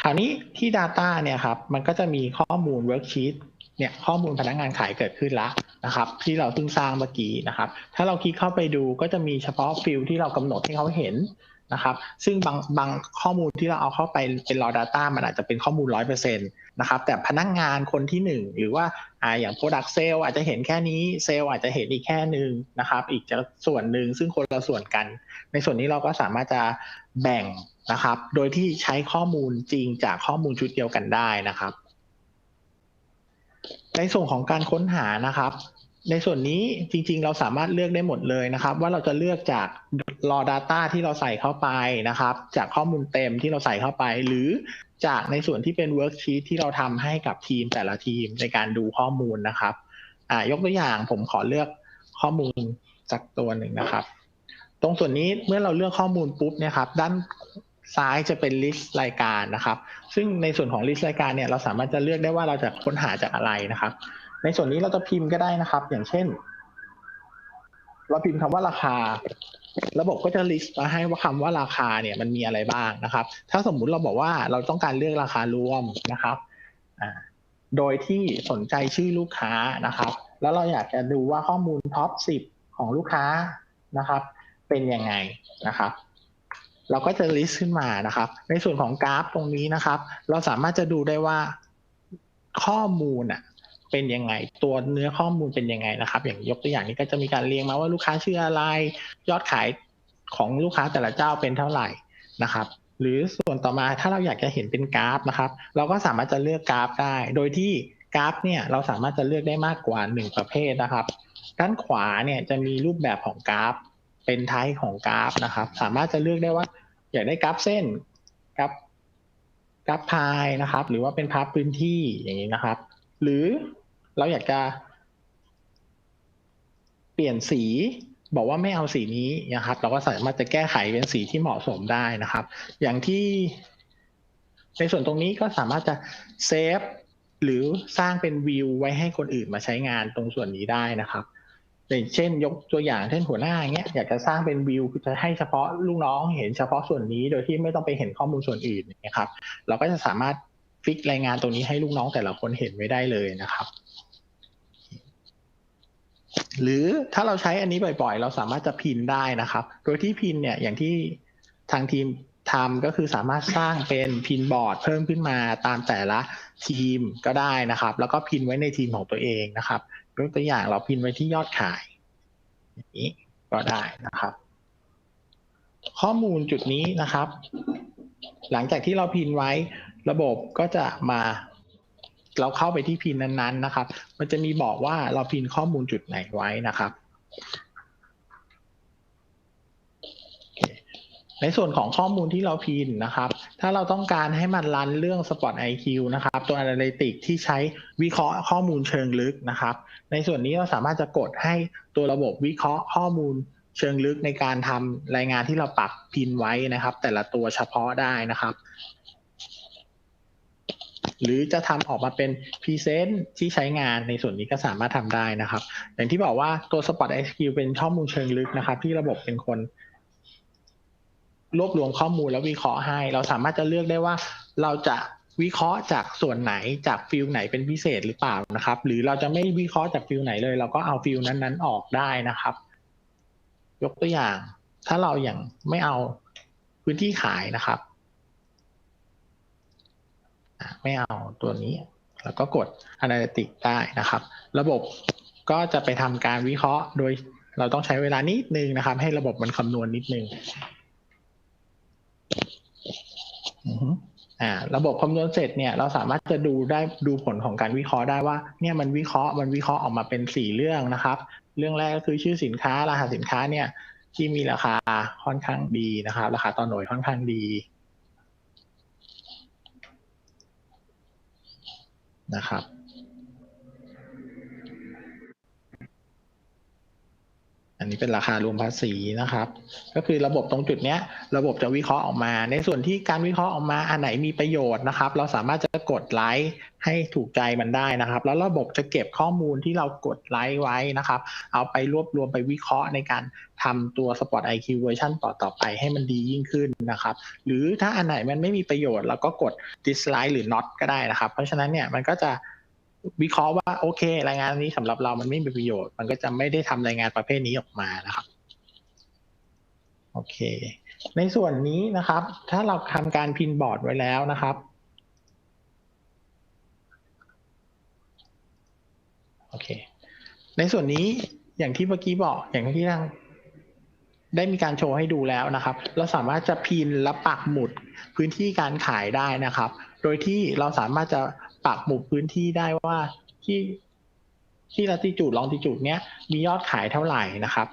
คราวนี้ที่ Data เนี่ยครับมันก็จะมีข้อมูล Worksheet เนี่ยข้อมูลพนักงานขายเกิดขึ้นแล้วนะครับที่เราเพิ่งสร้างเมื่อกี้นะครับถ้าเราคลิกเข้าไปดูก็จะมีเฉพาะฟิลที่เรากำหนดให้เขาเห็นนะครับซึ่งบางข้อมูลที่เราเอาเข้าไปเป็น raw data มันอาจจะเป็นข้อมูล 100% นะครับแต่พนักงานคนที่1หรือว่าอย่าง product sale อาจจะเห็นแค่นี้เซลล์อาจจะเห็นอีกแค่นึงนะครับอีกส่วนหนึ่งซึ่งคนละส่วนกันในส่วนนี้เราก็สามารถจะแบ่งนะครับโดยที่ใช้ข้อมูลจริงจากข้อมูลชุดเดียวกันได้นะครับในส่วนของการค้นหานะครับในส่วนนี้จริงๆเราสามารถเลือกได้หมดเลยนะครับว่าเราจะเลือกจาก raw data ที่เราใส่เข้าไปนะครับจากข้อมูลเต็มที่เราใส่เข้าไปหรือจากในส่วนที่เป็น worksheet ที่เราทำให้กับทีมแต่ละทีมในการดูข้อมูลนะครับยกตัวอย่างผมขอเลือกข้อมูลจากตัวหนึ่งนะครับตรงส่วนนี้เมื่อเราเลือกข้อมูลปุ๊บเนี่ยครับด้านซ้ายจะเป็น list รายการนะครับซึ่งในส่วนของ list รายการเนี่ยเราสามารถจะเลือกได้ว่าเราจะค้นหาจากอะไรนะครับในส่วนนี้เราจะพิมพ์ก็ได้นะครับอย่างเช่นเราพิมพ์คำว่าราคาระบบก็จะ list มาให้ว่าคำว่าราคาเนี่ยมันมีอะไรบ้างนะครับถ้าสมมุติเราบอกว่าเราต้องการเลือกราคารวมนะครับโดยที่สนใจชื่อลูกค้านะครับแล้วเราอยากจะดูว่าข้อมูลท็อป10ของลูกค้านะครับเป็นยังไงนะครับเราก็จะ list ขึ้นมานะครับในส่วนของกราฟตรงนี้นะครับเราสามารถจะดูได้ว่าข้อมูล เป็นยังไงตัวเนื้อข้อมูลเป็นยังไงนะครับอย่างยกตัวอย่างนี้ก็จะมีการเรียงมาว่าลูกค้าชื่ออะไรยอดขายของลูกค้าแต่ละเจ้าเป็นเท่าไหร่นะครับหรือส่วนต่อมาถ้าเราอยากจะเห็นเป็นกราฟนะครับเราก็สามารถจะเลือกกราฟได้โดยที่กราฟเนี่ยเราสามารถจะเลือกได้มากกว่า1ประเภทนะครับด้านขวาเนี่ยจะมีรูปแบบของกราฟเป็นไทป์ของกราฟนะครับสามารถจะเลือกได้ว่าอยากได้กราฟเส้นกราฟพายนะครับหรือว่าเป็นพาร์ทพื้นที่อย่างนี้นะครับหรือเราอยากจะเปลี่ยนสีบอกว่าไม่เอาสีนี้นะครับเราก็สามารถจะแก้ไขเป็นสีที่เหมาะสมได้นะครับอย่างที่ในส่วนตรงนี้ก็สามารถจะเซฟหรือสร้างเป็นวิวไว้ให้คนอื่นมาใช้งานตรงส่วนนี้ได้นะครับอย่างเช่นยกตัวอย่างเช่นหัวหน้าเงี้ยอยากจะสร้างเป็นวิวจะให้เฉพาะลูกน้องเห็นเฉพาะส่วนนี้โดยที่ไม่ต้องไปเห็นข้อมูลส่วนอื่นนะครับเราก็จะสามารถฟิกรายงานตรงนี้ให้ลูกน้องแต่ละคนเห็นไว้ได้เลยนะครับหรือถ้าเราใช้อันนี้บ่อยๆเราสามารถจะพินได้นะครับโดยที่พินเนี่ยอย่างที่ทางทีมทำก็คือสามารถสร้างเป็นพินบอร์ดเพิ่มขึ้นมาตามแต่ละทีมก็ได้นะครับแล้วก็พินไว้ในทีมของตัวเองนะครับยกตัวอย่างเราพินไว้ที่ยอดขายอย่างนี้ก็ได้นะครับข้อมูลจุดนี้นะครับหลังจากที่เราพินไว้ระบบก็จะมาเราเข้าไปที่พินนั้นๆนะครับมันจะมีบอกว่าเราพินข้อมูลจุดไหนไว้นะครับในส่วนของข้อมูลที่เราพินนะครับถ้าเราต้องการให้มันรันเรื่อง SpotIQ นะครับตัว Analytics ที่ใช้วิเคราะห์ข้อมูลเชิงลึกนะครับในส่วนนี้เราสามารถจะกดให้ตัวระบบวิเคราะห์ข้อมูลเชิงลึกในการทำรายงานที่เราปักพินไว้นะครับแต่ละตัวเฉพาะได้นะครับหรือจะทำออกมาเป็นพรีเซนต์ที่ใช้งานในส่วนนี้ก็สามารถทำได้นะครับอย่างที่บอกว่าตัว SpotIQ เป็นข้อมูลเชิงลึกนะครับที่ระบบเป็นคนรวบรวมข้อมูลแล้ววิเคราะห์ให้เราสามารถจะเลือกได้ว่าเราจะวิเคราะห์จากส่วนไหนจากฟิลไหนเป็นพิเศษหรือเปล่านะครับหรือเราจะไม่วิเคราะห์จากฟิลไหนเลยเราก็เอาฟิลนั้นๆออกได้นะครับยกตัวอย่างถ้าเราอย่างไม่เอาพื้นที่ขายนะครับไม่เอาตัวนี้แล้วก็กด Analytics ได้นะครับระบบก็จะไปทำการวิเคราะห์โดยเราต้องใช้เวลานิดนึงนะครับให้ระบบมันคำนวณนิดนึงระบบคำนวณเสร็จเนี่ยเราสามารถจะดูผลของการวิเคราะห์ได้ว่าเนี่ยมันวิเคราะห์ออกมาเป็น4เรื่องนะครับเรื่องแรกก็คือชื่อสินค้ารหัสสินค้าเนี่ยที่มีราคาค่อนข้างดีนะครับราคาต่อหน่วยค่อนข้างดีนะครับอันนี้เป็นราคารวมภาษีนะครับก็คือระบบตรงจุดเนี้ยระบบจะวิเคราะห์ออกมาในส่วนที่การวิเคราะห์ออกมาอันไหนมีประโยชน์นะครับเราสามารถจะกดไลค์ให้ถูกใจมันได้นะครับแล้วระบบจะเก็บข้อมูลที่เรากดไลค์ไว้นะครับเอาไปรวบรวมไปวิเคราะห์ในการทำตัว SpotIQ เวอร์ชันต่อไปให้มันดียิ่งขึ้นนะครับหรือถ้าอันไหนมันไม่มีประโยชน์เราก็กด dislike หรือ not ก็ได้นะครับเพราะฉะนั้นเนี่ยมันก็จะวิเคราะห์ว่าโอเครายงานนี้สำหรับเรามันไม่มีประโยชน์มันก็จะไม่ได้ทำรายงานประเภทนี้ออกมานะครับโอเคในส่วนนี้นะครับถ้าเราทำการพินบอร์ดไว้แล้วนะครับโอเคในส่วนนี้อย่างที่เมื่อกี้บอกอย่างที่ทางได้มีการโชว์ให้ดูแล้วนะครับเราสามารถจะพินและปักหมุดพื้นที่การขายได้นะครับโดยที่เราสามารถจะปักหมุดพื้นที่ได้ว่าที่latitude longitude เนี้ยมียอดขายเท่าไหร่นะครับ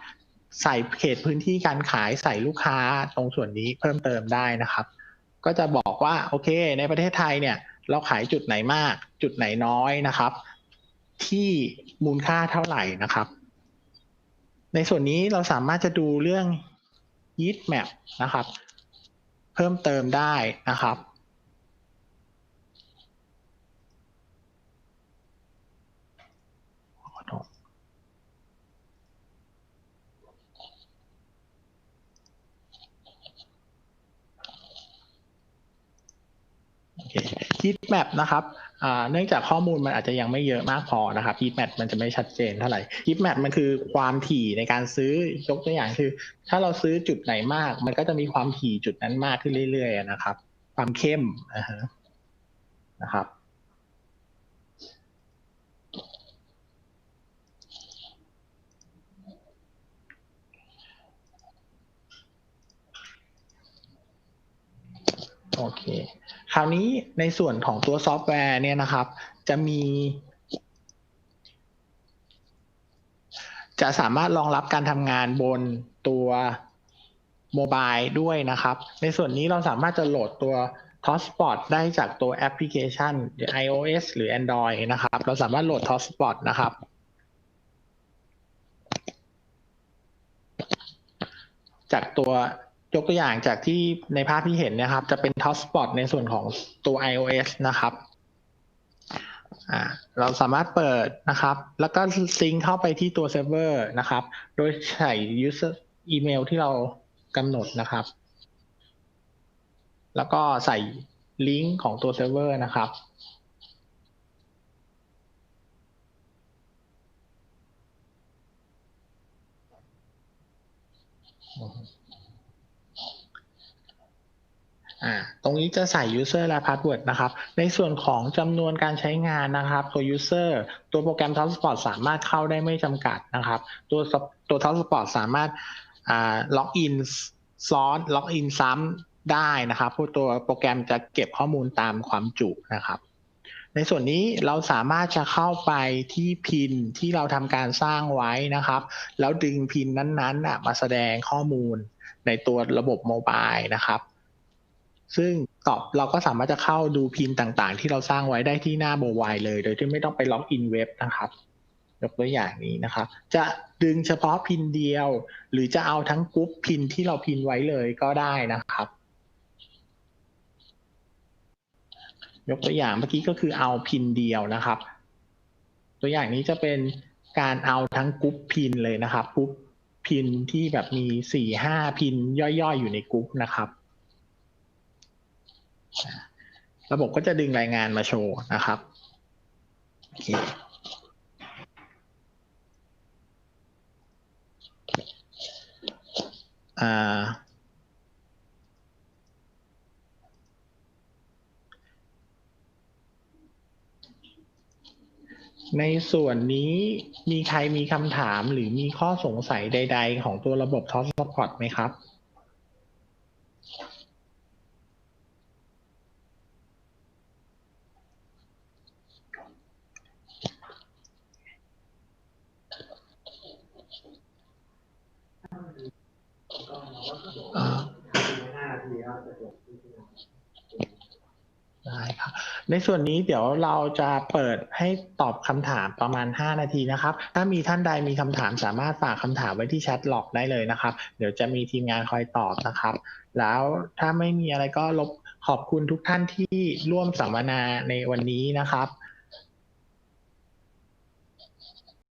ใส่เขตพื้นที่การขายใส่ลูกค้าตรงส่วนนี้เพิ่มเติมได้นะครับก็จะบอกว่าโอเคในประเทศไทยเนี่ยเราขายจุดไหนมากจุดไหนน้อยนะครับที่มูลค่าเท่าไหร่นะครับในส่วนนี้เราสามารถจะดูเรื่อง heat map นะครับเพิ่มเติมได้นะครับheat map นะครับเนื่องจากข้อมูลมันอาจจะยังไม่เยอะมากพอนะครับ heat map มันจะไม่ชัดเจนเท่าไหร่ heat map มันคือความถี่ในการซื้อยกตัวอย่างคือถ้าเราซื้อจุดไหนมากมันก็จะมีความถี่จุดนั้นมากขึ้นเรื่อยๆนะครับความเข้มนะครับ คราวนี้ในส่วนของตัวซอฟต์แวร์เนี่ยนะครับจะสามารถรองรับการทำงานบนตัวโมบายด้วยนะครับในส่วนนี้เราสามารถจะโหลดตัว ThoughtSpot ได้จากตัวแอปพลิเคชัน iOS หรือ Android นะครับเราสามารถโหลด ThoughtSpot นะครับจากตัวยกตัวอย่างจากที่ในภาพที่เห็นนะครับจะเป็น ThoughtSpot ในส่วนของตัว iOS นะครับเราสามารถเปิดนะครับแล้วก็ซิงค์เข้าไปที่ตัวเซิร์ฟเวอร์นะครับโดยใส่ user อีเมลที่เรากำหนดนะครับแล้วก็ใส่ลิงก์ของตัวเซิร์ฟเวอร์นะครับตรงนี้จะใส่ user และ password นะครับในส่วนของจำนวนการใช้งานนะครับตัว user ตัวโปรแกรม ThoughtSpot สามารถเข้าได้ไม่จำกัดนะครับตัว ThoughtSpot สามารถล็อกอินซ้อนล็อกอินซ้ำได้นะครับเพราะตัวโปรแกรมจะเก็บข้อมูลตามความจุนะครับในส่วนนี้เราสามารถจะเข้าไปที่พินที่เราทำการสร้างไว้นะครับแล้วดึงพินนั้นๆมาแสดงข้อมูลในตัวระบบโมบายนะครับซึ่งเราก็สามารถจะเข้าดูพินต่างๆที่เราสร้างไว้ได้ที่หน้าโมบายเลยโดยที่ไม่ต้องไปล็อกอินเว็บนะครับยกตัวอย่างนี้นะครับจะดึงเฉพาะพินเดียวหรือจะเอาทั้งกรุ๊ปพินที่เราพินไว้เลยก็ได้นะครับยกตัวอย่างเมื่อกี้ก็คือเอาพินเดียวนะครับตัวอย่างนี้จะเป็นการเอาทั้งกรุ๊ปพินเลยนะครับกรุ๊ปพินที่แบบมี 4-5 พินย่อยๆอยู่ในกรุ๊ปนะครับระบบก็จะดึงรายงานมาโชว์นะครับโอเคในส่วนนี้มีใครมีคำถามหรือมีข้อสงสัยใดๆของตัวระบบ ThoughtSpot ไหมครับได้ครับในส่วนนี้เดี๋ยวเราจะเปิดให้ตอบคำถามประมาณ5นาทีนะครับถ้ามีท่านใดมีคำถามสามารถฝากคำถามไว้ที่แชทล็อกได้เลยนะครับเดี๋ยวจะมีทีมงานคอยตอบนะครับแล้วถ้าไม่มีอะไรก็ขอบคุณทุกท่านที่ร่วมสัมมนาในวันนี้นะครับ